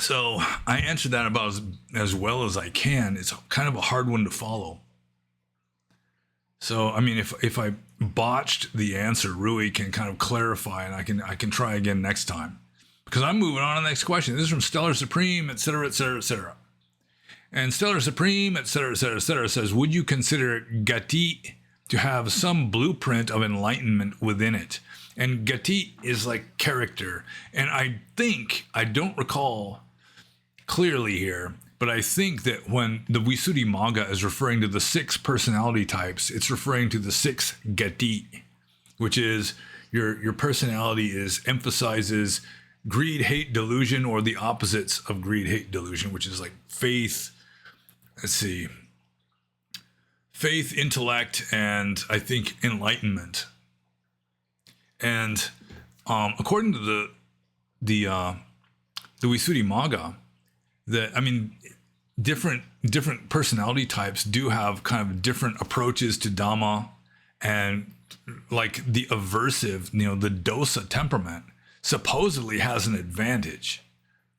So I answered that about as well as I can. It's kind of a hard one to follow. So, I mean, if I botched the answer, Rui can kind of clarify, and I can try again next time. Because I'm moving on to the next question. This is from Stellar Supreme, et cetera, et cetera, et cetera. And Stellar Supreme, et cetera, et cetera, et cetera, says, would you consider Gati to have some blueprint of enlightenment within it? And Gati is like character. And I think, I don't recall clearly here, but I think that when the Visuddhimagga is referring to the 6 personality types, it's referring to the 6 Gati, which is your personality emphasizes greed, hate, delusion, or the opposites of greed, hate, delusion, which is like faith, faith, intellect, and I think enlightenment. And according to the Visuddhimagga, different personality types do have kind of different approaches to Dhamma, and like the aversive, the dosa temperament supposedly has an advantage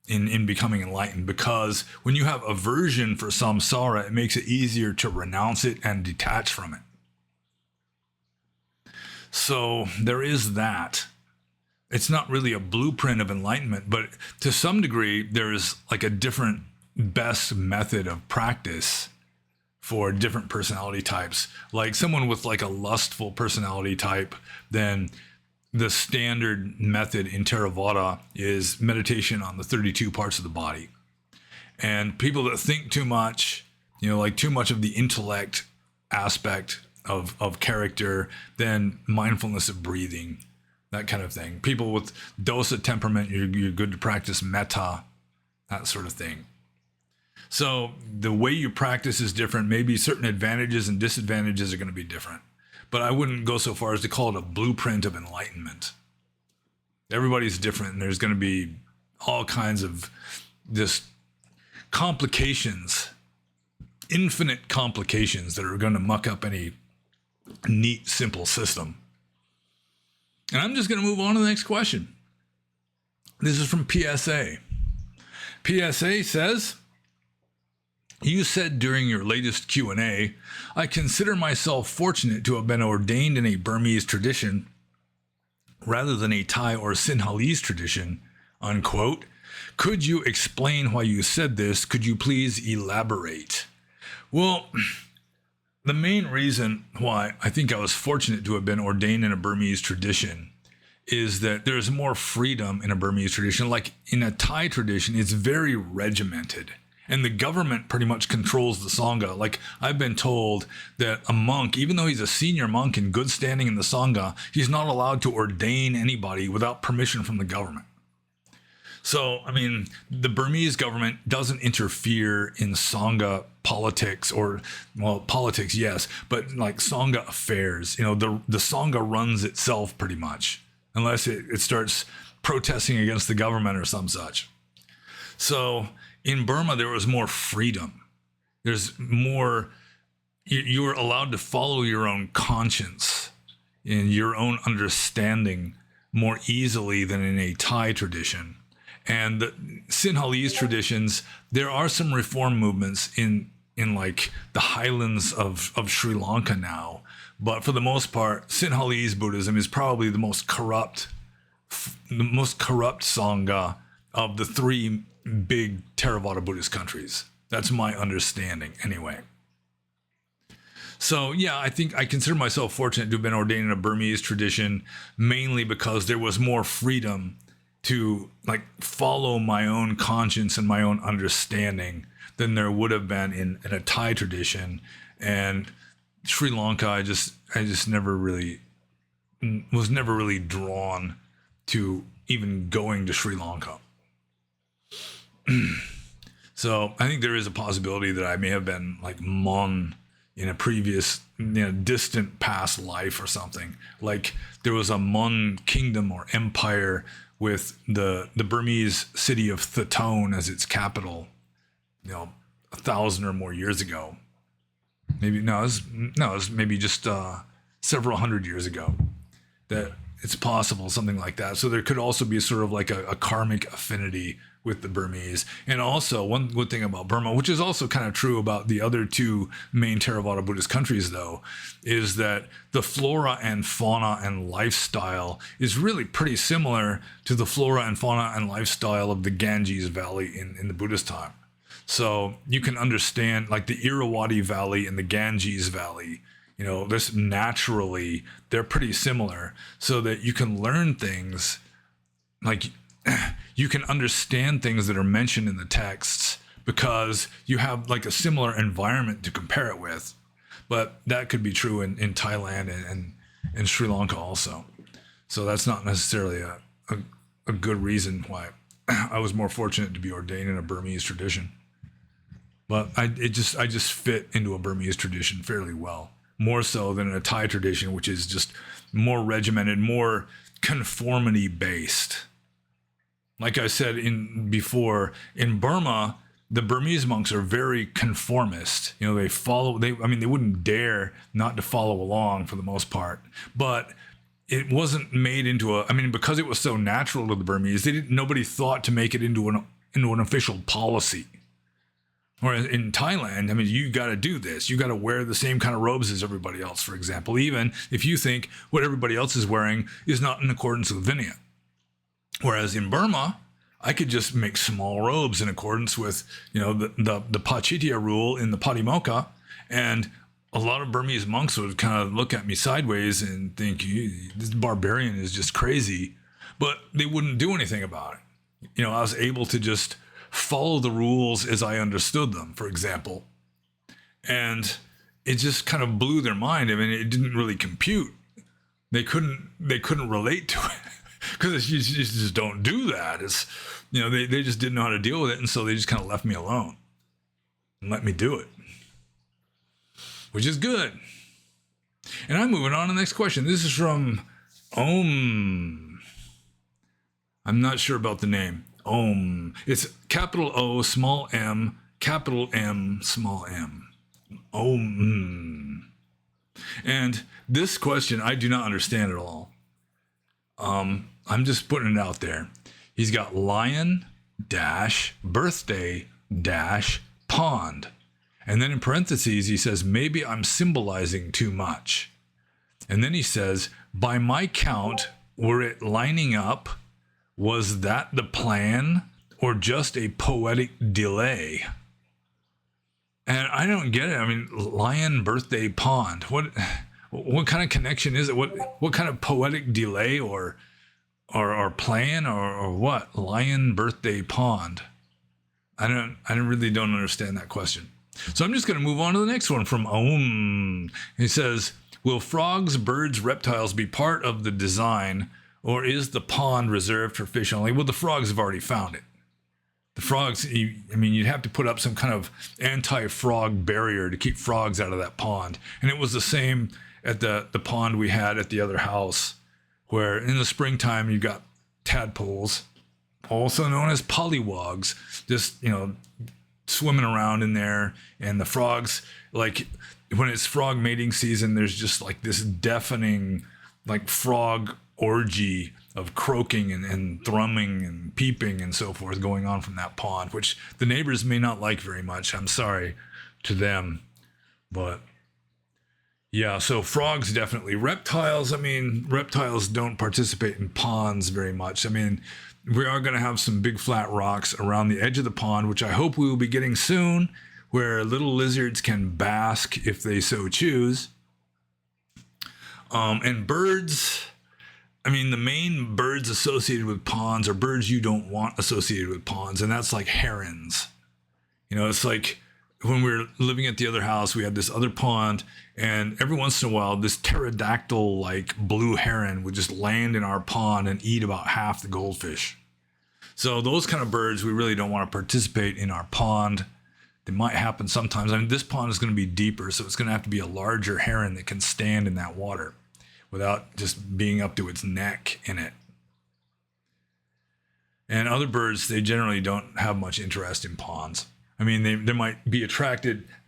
in becoming enlightened, because when you have aversion for samsara, it makes it easier to renounce it and detach from it. So there is that. It's not really a blueprint of enlightenment, but to some degree, there is like a different best method of practice for different personality types. Like someone with like a lustful personality type, then the standard method in Theravada is meditation on the 32 parts of the body. And people that think too much, like too much of the intellect aspect of character, then mindfulness of breathing, that kind of thing. People with dosa temperament, you're good to practice metta, that sort of thing. So the way you practice is different. Maybe certain advantages and disadvantages are going to be different. But I wouldn't go so far as to call it a blueprint of enlightenment. Everybody's different, and there's going to be all kinds of just complications, infinite complications that are going to muck up any neat, simple system. And I'm just going to move on to the next question. This is from PSA. PSA says, you said during your latest Q&A, I consider myself fortunate to have been ordained in a Burmese tradition rather than a Thai or Sinhalese tradition, unquote. Could you explain why you said this? Could you please elaborate? Well, the main reason why I think I was fortunate to have been ordained in a Burmese tradition is that there's more freedom in a Burmese tradition. Like in a Thai tradition, it's very regimented. And the government pretty much controls the Sangha. Like I've been told that a monk, even though he's a senior monk in good standing in the Sangha, he's not allowed to ordain anybody without permission from the government. So, I mean, the Burmese government doesn't interfere in Sangha politics politics, yes, but like Sangha affairs. The Sangha runs itself pretty much, unless it starts protesting against the government or some such. So in Burma, there was more freedom. There's more, you were allowed to follow your own conscience and your own understanding more easily than in a Thai tradition. And the Sinhalese traditions, there are some reform movements in like the highlands of Sri Lanka now. But for the most part, Sinhalese Buddhism is probably the most corrupt Sangha of the 3 big Theravada Buddhist countries. That's my understanding anyway. So yeah, I think I consider myself fortunate to have been ordained in a Burmese tradition, mainly because there was more freedom to like follow my own conscience and my own understanding than there would have been in a Thai tradition. And Sri Lanka, I just never really was drawn to even going to Sri Lanka. So I think there is a possibility that I may have been like Mon in a previous, distant past life or something. Like there was a Mon kingdom or empire with the Burmese city of Thatone as its capital, 1,000 or more years ago. Maybe it was maybe just several hundred years ago, that it's possible, something like that. So there could also be sort of like a karmic affinity with the Burmese. And also one good thing about Burma, which is also kind of true about the other two main Theravada Buddhist countries though, is that the flora and fauna and lifestyle is really pretty similar to the flora and fauna and lifestyle of the Ganges Valley in the Buddhist time. So you can understand like the Irrawaddy Valley and the Ganges Valley, you know, this naturally, they're pretty similar, so that you can learn things, like you can understand things that are mentioned in the texts because you have like a similar environment to compare it with. But that could be true in Thailand and Sri Lanka also. So that's not necessarily a good reason why I was more fortunate to be ordained in a Burmese tradition. But I just fit into a Burmese tradition fairly well. More so than a Thai tradition, which is just more regimented, more conformity based. Like I said before, in Burma, the Burmese monks are very conformist. You know, they wouldn't dare not to follow along for the most part. But it wasn't made into because it was so natural to the Burmese, nobody thought to make it into an official policy. Whereas in Thailand, you got to do this. You got to wear the same kind of robes as everybody else, for example, even if you think what everybody else is wearing is not in accordance with Vinaya. Whereas in Burma, I could just make small robes in accordance with, the Pachitya rule in the Patimokkha. And a lot of Burmese monks would kind of look at me sideways and think, this barbarian is just crazy. But they wouldn't do anything about it. I was able to just follow the rules as I understood them, for example. And it just kind of blew their mind. It didn't really compute. They couldn't relate to it because you just don't do that. It's, they just didn't know how to deal with it. And so they just kind of left me alone and let me do it, which is good. And I'm moving on to the next question. This is from Om. I'm not sure about the name. Om. It's capital O, small m, capital M, small m. Om. And this question I do not understand at all. I'm just putting it out there. He's got lion dash birthday dash pond. And then in parentheses, he says, maybe I'm symbolizing too much. And then he says, by my count, were it lining up? Was that the plan or just a poetic delay? And I don't get it. Lion birthday pond. What kind of connection is it? What kind of poetic delay or plan or what? Lion birthday pond. I really don't understand that question. So I'm just going to move on to the next one from Om. He says, will frogs, birds, reptiles be part of the design, or is the pond reserved for fish only? Well, the frogs have already found it. The frogs, you'd have to put up some kind of anti-frog barrier to keep frogs out of that pond. And it was the same at the pond we had at the other house, where in the springtime you got tadpoles, also known as pollywogs, just, swimming around in there. And the frogs, like when it's frog mating season, there's just like this deafening, like frog orgy of croaking and thrumming and peeping and so forth going on from that pond, which the neighbors may not like very much. I'm sorry to them. But yeah, so frogs definitely. Reptiles, reptiles don't participate in ponds very much. We are going to have some big flat rocks around the edge of the pond, which I hope we will be getting soon, where little lizards can bask if they so choose. And birds, the main birds associated with ponds are birds you don't want associated with ponds, and that's like herons. It's like when we were living at the other house, we had this other pond, and every once in a while, this pterodactyl-like blue heron would just land in our pond and eat about half the goldfish. So those kind of birds, we really don't want to participate in our pond. They might happen sometimes. This pond is going to be deeper, so it's going to have to be a larger heron that can stand in that water without just being up to its neck in it. And other birds, they generally don't have much interest in ponds. I mean, they might be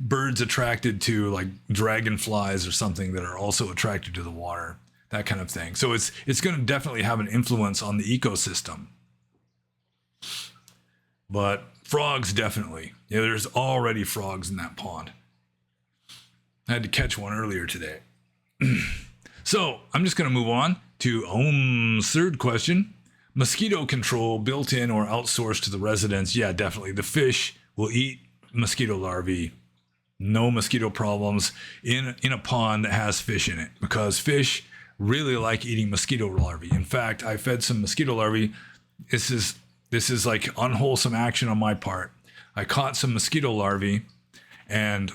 birds attracted to like dragonflies or something that are also attracted to the water, that kind of thing. So it's going to definitely have an influence on the ecosystem. But frogs, definitely. Yeah, there's already frogs in that pond. I had to catch one earlier today. So I'm just going to move on to Om's third question. Mosquito control built in or outsourced to the residents? Yeah, definitely. The fish will eat mosquito larvae. No mosquito problems in a pond that has fish in it, because fish really like eating mosquito larvae. In fact, I fed some mosquito larvae. This is like unwholesome action on my part. I caught some mosquito larvae and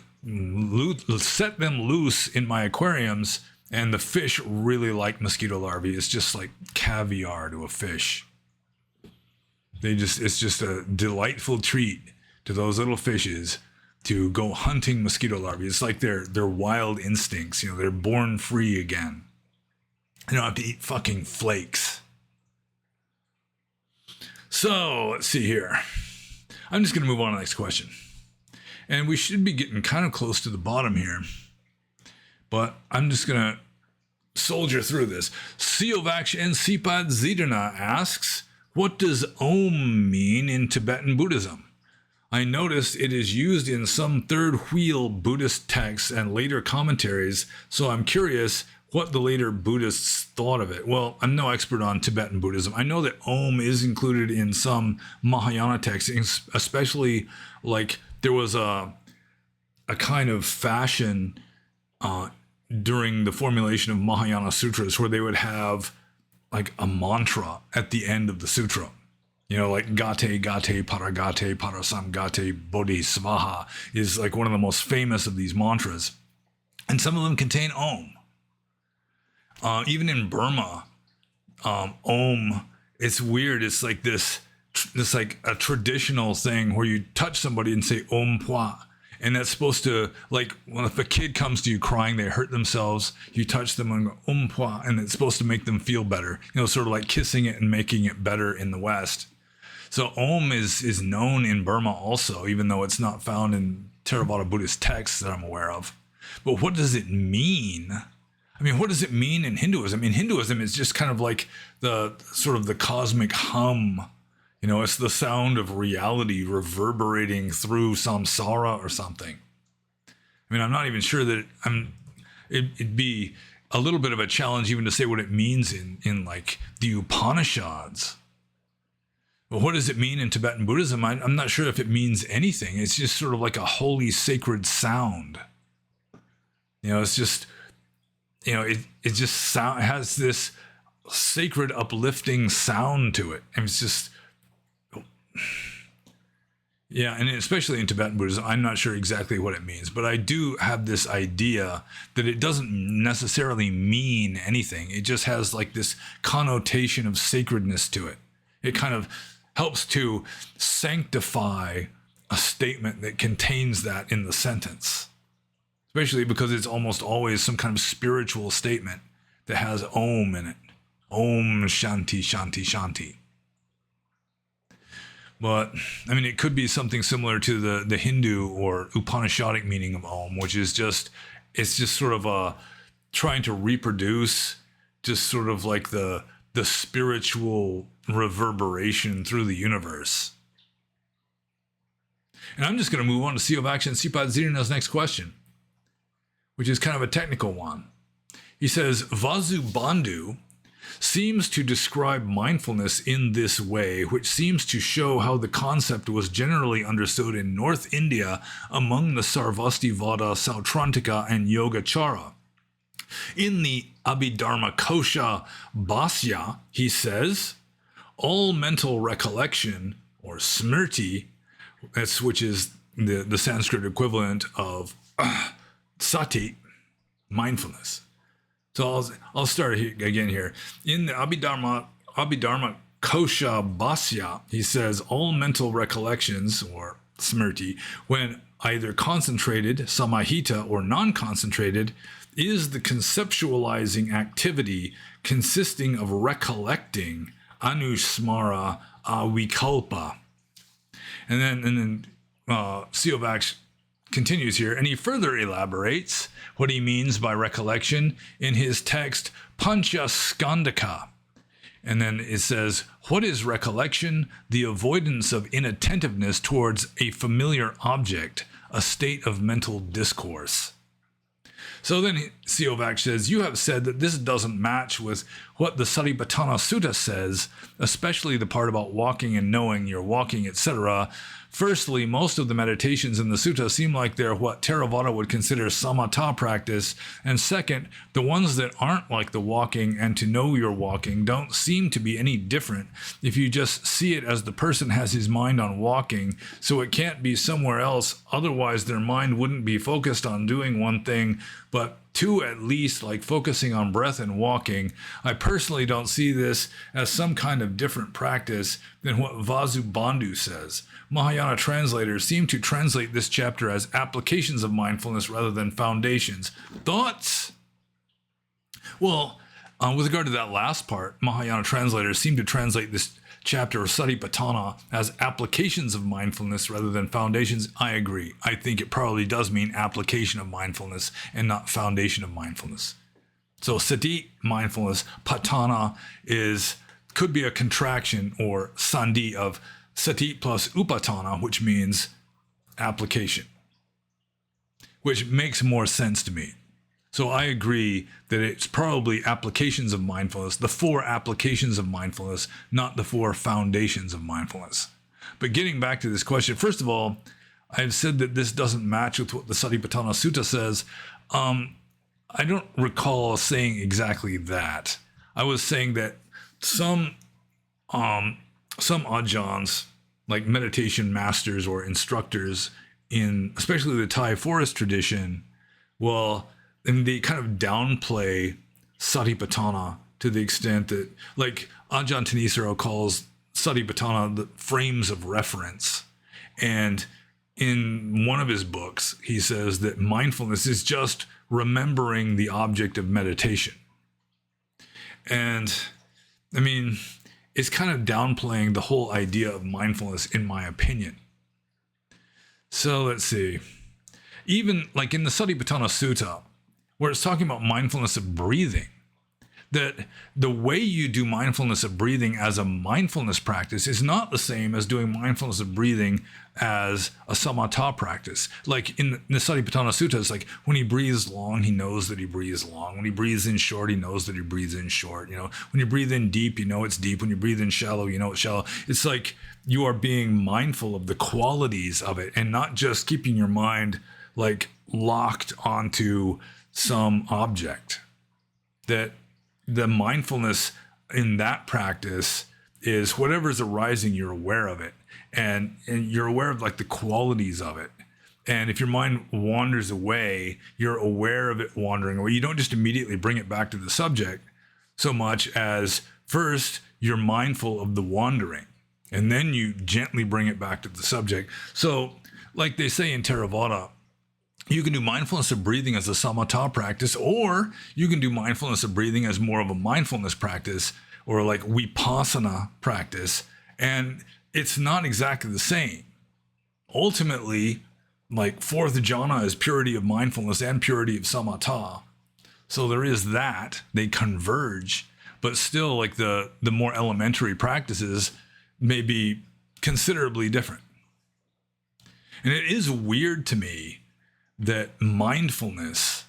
set them loose in my aquariums, and the fish really like mosquito larvae. It's just like caviar to a fish. It's just a delightful treat to those little fishes to go hunting mosquito larvae. It's like their wild instincts. They're born free again. They don't have to eat fucking flakes. So let's see here. I'm just going to move on to the next question. And we should be getting kind of close to the bottom here. But I'm just going to soldier through this. Siovaksh and Sipad Zidana asks, what does Om mean in Tibetan Buddhism? I noticed it is used in some third wheel Buddhist texts and later commentaries, so I'm curious what the later Buddhists thought of it. Well, I'm no expert on Tibetan Buddhism. I know that Om is included in some Mahayana texts, especially like there was a kind of fashion during the formulation of Mahayana sutras where they would have like a mantra at the end of the sutra. Like gate, gate, paragate, parasamgate, bodhisvaha is like one of the most famous of these mantras. And some of them contain Om. Even in Burma, Om, it's weird. It's like this like a traditional thing where you touch somebody and say Om Pwa. And that's supposed to, like, well, if a kid comes to you crying, they hurt themselves, you touch them and go Om Pwa, and it's supposed to make them feel better. Sort of like kissing it and making it better in the West. So Om is known in Burma also, even though it's not found in Theravada Buddhist texts that I'm aware of. But what does it mean? I mean, what does it mean in Hinduism? In Hinduism, it's just kind of like the sort of the cosmic hum. It's the sound of reality reverberating through samsara or something. I mean, I'm not even sure that it'd be a little bit of a challenge even to say what it means in like the Upanishads. But what does it mean in Tibetan Buddhism? I'm not sure if it means anything. It's just sort of like a holy sacred sound. It's just, it just has this sacred uplifting sound to it. And it's just, yeah, and especially in Tibetan Buddhism, I'm not sure exactly what it means, but I do have this idea that it doesn't necessarily mean anything. It just has like this connotation of sacredness to it. It kind of helps to sanctify a statement that contains that in the sentence, especially because it's almost always some kind of spiritual statement that has Om in it. Om Shanti Shanti Shanti. But, I mean, it could be something similar to the Hindu or Upanishadic meaning of Om, which is it's just sort of trying to reproduce just sort of like the spiritual reverberation through the universe. And I'm just going to move on to Siovaksh and Sipad Zirina's next question, which is kind of a technical one. He says, Vasubandhu seems to describe mindfulness in this way, which seems to show how the concept was generally understood in North India among the Sarvastivada, Sautrantika, and Yogacara. In the Abhidharma Kosha Bhasya, he says, all mental recollection, or smrti, which is the Sanskrit equivalent of sati, mindfulness. So I'll start again here. In the Abhidharma Kosha Bhasya, he says, all mental recollections, or smrti, when either concentrated, samahita, or non-concentrated, is the conceptualizing activity consisting of recollecting, anusmara, avikalpa. And then Siovac continues here, and he further elaborates what he means by recollection in his text Pancha Skandaka. And then it says, what is recollection? The avoidance of inattentiveness towards a familiar object, a state of mental discourse. So then Siovac says, you have said that this doesn't match with what the Satipatthana Sutta says, especially the part about walking and knowing you're walking, etc. Firstly, most of the meditations in the sutta seem like they're what Theravada would consider samatha practice. And second, the ones that aren't like the walking and to know you're walking don't seem to be any different if you just see it as the person has his mind on walking, so it can't be somewhere else. Otherwise, their mind wouldn't be focused on doing one thing, but two at least, like focusing on breath and walking. I personally don't see this as some kind of different practice than what Vasubandhu says. Mahayana translators seem to translate this chapter as applications of mindfulness rather than foundations. Thoughts? Well, with regard to that last part, Mahayana translators seem to translate this chapter of Satipatthana as applications of mindfulness rather than foundations. I agree. I think it probably does mean application of mindfulness and not foundation of mindfulness. So sati, mindfulness, patana could be a contraction or sandhi of sati plus upatana, which means application, which makes more sense to me. So I agree that it's probably applications of mindfulness, the 4 applications of mindfulness, not the 4 foundations of mindfulness. But getting back to this question, first of all, I've said that this doesn't match with what the Satipatthana Sutta says. I don't recall saying exactly that. I was saying that some ajahns, like meditation masters or instructors in especially the Thai forest tradition, and they kind of downplay Satipatthana to the extent that, like Ajahn Thanissaro calls Satipatthana the frames of reference. And in one of his books, he says that mindfulness is just remembering the object of meditation. And I mean, it's kind of downplaying the whole idea of mindfulness, in my opinion. So let's see. Even like in the Satipatthana Sutta, where it's talking about mindfulness of breathing, that the way you do mindfulness of breathing as a mindfulness practice is not the same as doing mindfulness of breathing as a samatha practice. Like in the Satipatthana Sutta, it's like when he breathes long, he knows that he breathes long. When he breathes in short, he knows that he breathes in short. You know, when you breathe in deep, you know it's deep. When you breathe in shallow, you know it's shallow. It's like you are being mindful of the qualities of it and not just keeping your mind like locked onto some object. That the mindfulness in that practice is whatever's arising, you're aware of it, and you're aware of like the qualities of it. And if your mind wanders away, you're aware of it wandering away. You don't just immediately bring it back to the subject so much as first you're mindful of the wandering, and then you gently bring it back to the subject. So like they say in Theravada, you can do mindfulness of breathing as a samatha practice, or you can do mindfulness of breathing as more of a mindfulness practice, or like vipassana practice. And it's not exactly the same. Ultimately, like 4th jhana is purity of mindfulness and purity of samatha. So there is that, they converge, but still like the more elementary practices may be considerably different. And it is weird to me that mindfulness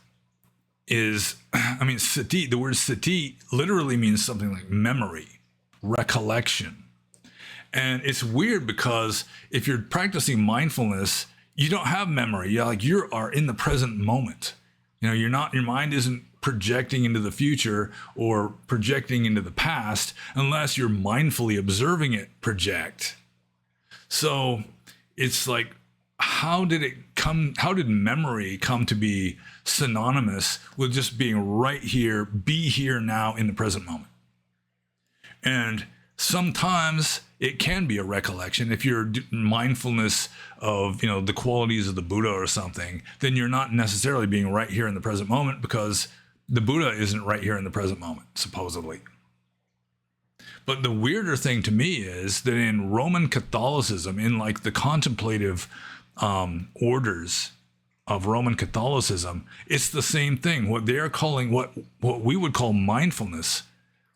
is, I mean, sati, the word sati literally means something like memory, recollection. And it's weird because if you're practicing mindfulness, you don't have memory. You are in the present moment. You know, your mind isn't projecting into the future or projecting into the past unless you're mindfully observing it project. So it's like, how did memory come to be synonymous with just being right here, be here now in the present moment? And sometimes it can be a recollection. If you're mindfulness of, you know, the qualities of the Buddha or something, then you're not necessarily being right here in the present moment because the Buddha isn't right here in the present moment, supposedly. But the weirder thing to me is that in Roman Catholicism, in like the contemplative orders of Roman Catholicism, it's the same thing. What they are calling what we would call mindfulness,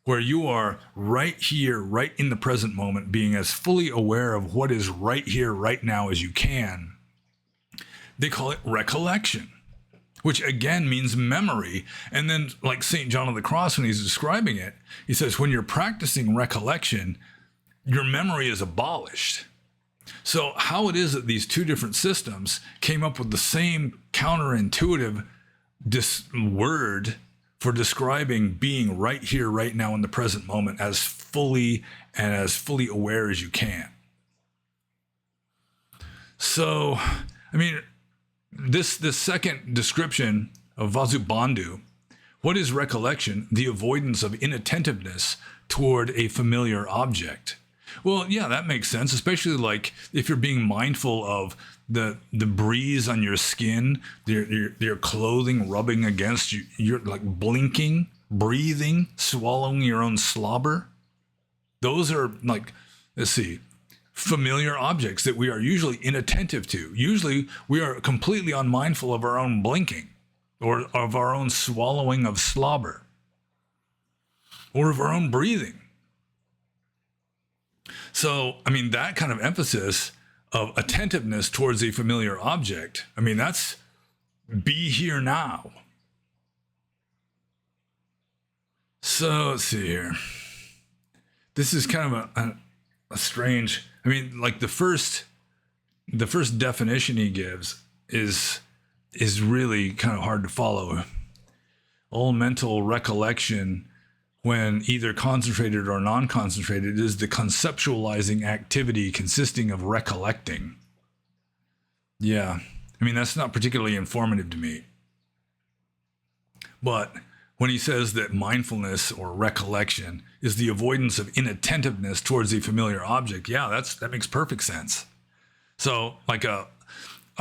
where you are right here, right in the present moment, being as fully aware of what is right here, right now as you can. They call it recollection, which again means memory. And then, like St. John of the Cross, when he's describing it, he says, when you're practicing recollection, your memory is abolished. So how it is that these two different systems came up with the same counterintuitive word for describing being right here, right now in the present moment as fully aware as you can. So, I mean, this second description of Vasubandhu, what is recollection? The avoidance of inattentiveness toward a familiar object. Well, yeah, that makes sense, especially like if you're being mindful of the breeze on your skin, your clothing rubbing against you, you're like blinking, breathing, swallowing your own slobber. Those are like, let's see, familiar objects that we are usually inattentive to. Usually we are completely unmindful of our own blinking or of our own swallowing of slobber or of our own breathing. So, I mean, that kind of emphasis of attentiveness towards a familiar object, I mean, that's be here now. So, let's see here. This is kind of a strange, I mean, like the first definition he gives is really kind of hard to follow. All mental recollection, when either concentrated or non-concentrated, is the conceptualizing activity consisting of recollecting. Yeah, I mean, that's not particularly informative to me. But when he says that mindfulness or recollection is the avoidance of inattentiveness towards a familiar object, yeah, that makes perfect sense. So like a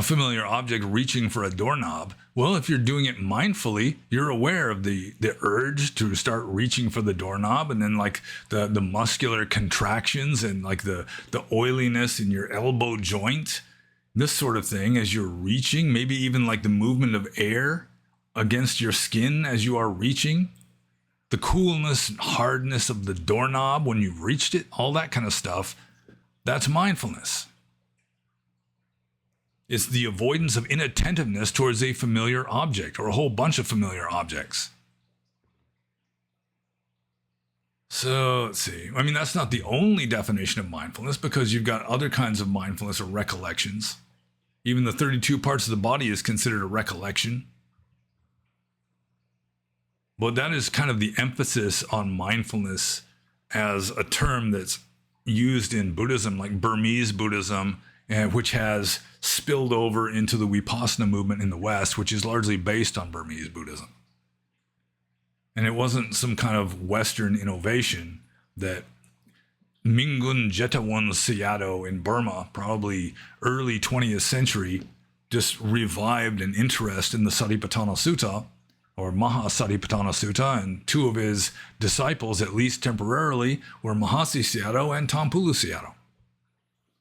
familiar object reaching for a doorknob, well, if you're doing it mindfully, you're aware of the urge to start reaching for the doorknob, and then like the muscular contractions and like the oiliness in your elbow joint, this sort of thing as you're reaching, maybe even like the movement of air against your skin as you are reaching, the coolness and hardness of the doorknob when you've reached it, all that kind of stuff, that's mindfulness. It's the avoidance of inattentiveness towards a familiar object or a whole bunch of familiar objects. So let's see. I mean, that's not the only definition of mindfulness, because you've got other kinds of mindfulness or recollections. Even the 32 parts of the body is considered a recollection. But that is kind of the emphasis on mindfulness as a term that's used in Buddhism, like Burmese Buddhism, which has spilled over into the Vipassana movement in the West, which is largely based on Burmese Buddhism. And it wasn't some kind of Western innovation that Mingun Jetawon Sayadaw in Burma, probably early 20th century, just revived an interest in the Satipatthana Sutta, or Mahasatipatthana Sutta, and two of his disciples, at least temporarily, were Mahasi Sayadaw and Tampulu Sayadaw.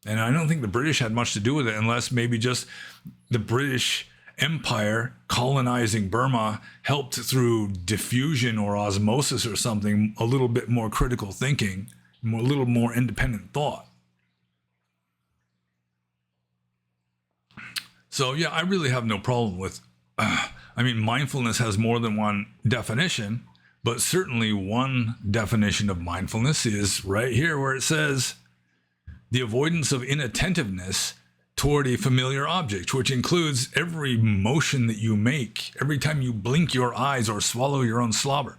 And I don't think the British had much to do with it, unless maybe just the British Empire colonizing Burma helped through diffusion or osmosis or something, a little bit more critical thinking, a little more independent thought. So yeah, I really have no problem with, I mean, mindfulness has more than one definition, but certainly one definition of mindfulness is right here where it says, the avoidance of inattentiveness toward a familiar object, which includes every motion that you make, every time you blink your eyes or swallow your own slobber.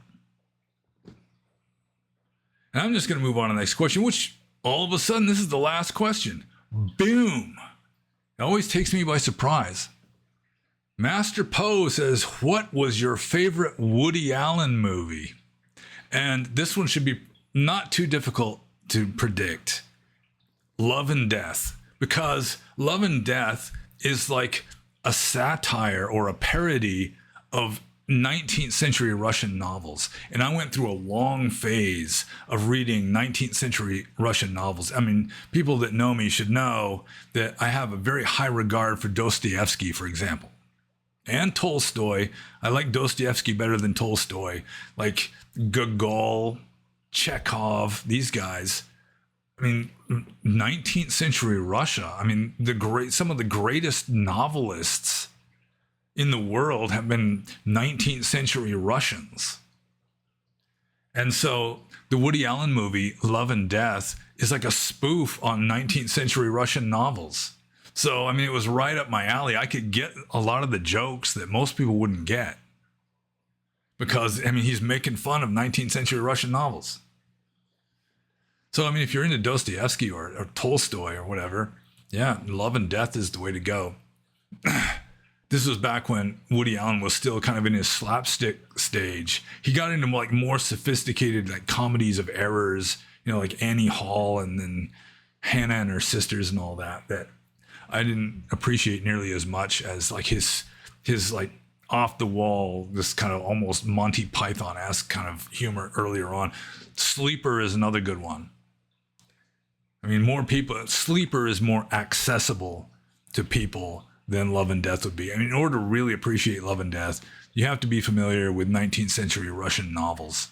And I'm just going to move on to the next question, which all of a sudden, this is the last question. Boom! It always takes me by surprise. Master Poe says, what was your favorite Woody Allen movie? And this one should be not too difficult to predict. Love and Death, because Love and Death is like a satire or a parody of 19th century Russian novels. And I went through a long phase of reading 19th century Russian novels. I mean, people that know me should know that I have a very high regard for Dostoevsky, for example, and Tolstoy. I like Dostoevsky better than Tolstoy. Like Gogol, Chekhov, these guys. I mean, 19th century Russia. I mean, some of the greatest novelists in the world have been 19th century Russians. And so the Woody Allen movie, Love and Death, is like a spoof on 19th century Russian novels. So, I mean, it was right up my alley. I could get a lot of the jokes that most people wouldn't get. Because, I mean, he's making fun of 19th century Russian novels. So, I mean, if you're into Dostoevsky or Tolstoy or whatever, yeah, Love and Death is the way to go. This was back when Woody Allen was still kind of in his slapstick stage. He got into like more sophisticated like comedies of errors, you know, like Annie Hall and then Hannah and her sisters and all that I didn't appreciate nearly as much as like his like off the wall, this kind of almost Monty Python-esque kind of humor earlier on. Sleeper is another good one. I mean, Sleeper is more accessible to people than Love and Death would be. I mean, in order to really appreciate Love and Death, you have to be familiar with 19th century Russian novels.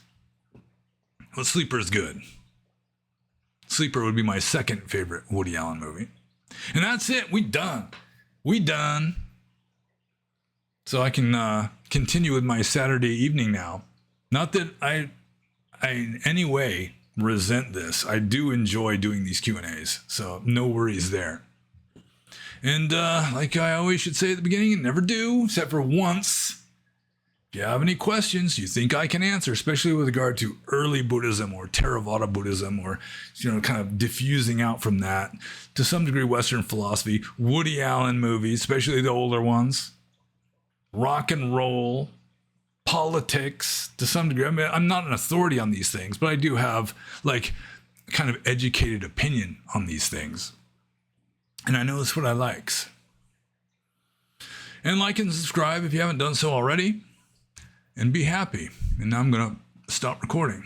But Sleeper is good. Sleeper would be my second favorite Woody Allen movie. And that's it. We done. So I can continue with my Saturday evening now. Not that I in any way resent this. I do enjoy doing these Q&As. So no worries there. And like I always should say at the beginning, and never do, except for once, if you have any questions you think I can answer, especially with regard to early Buddhism or Theravada Buddhism or, you know, kind of diffusing out from that, to some degree Western philosophy, Woody Allen movies, especially the older ones, rock and roll, politics, to some degree. I mean, I'm not an authority on these things, but I do have like kind of educated opinion on these things. And I know it's what I likes. And like and subscribe if you haven't done so already. And be happy. And now I'm going to stop recording.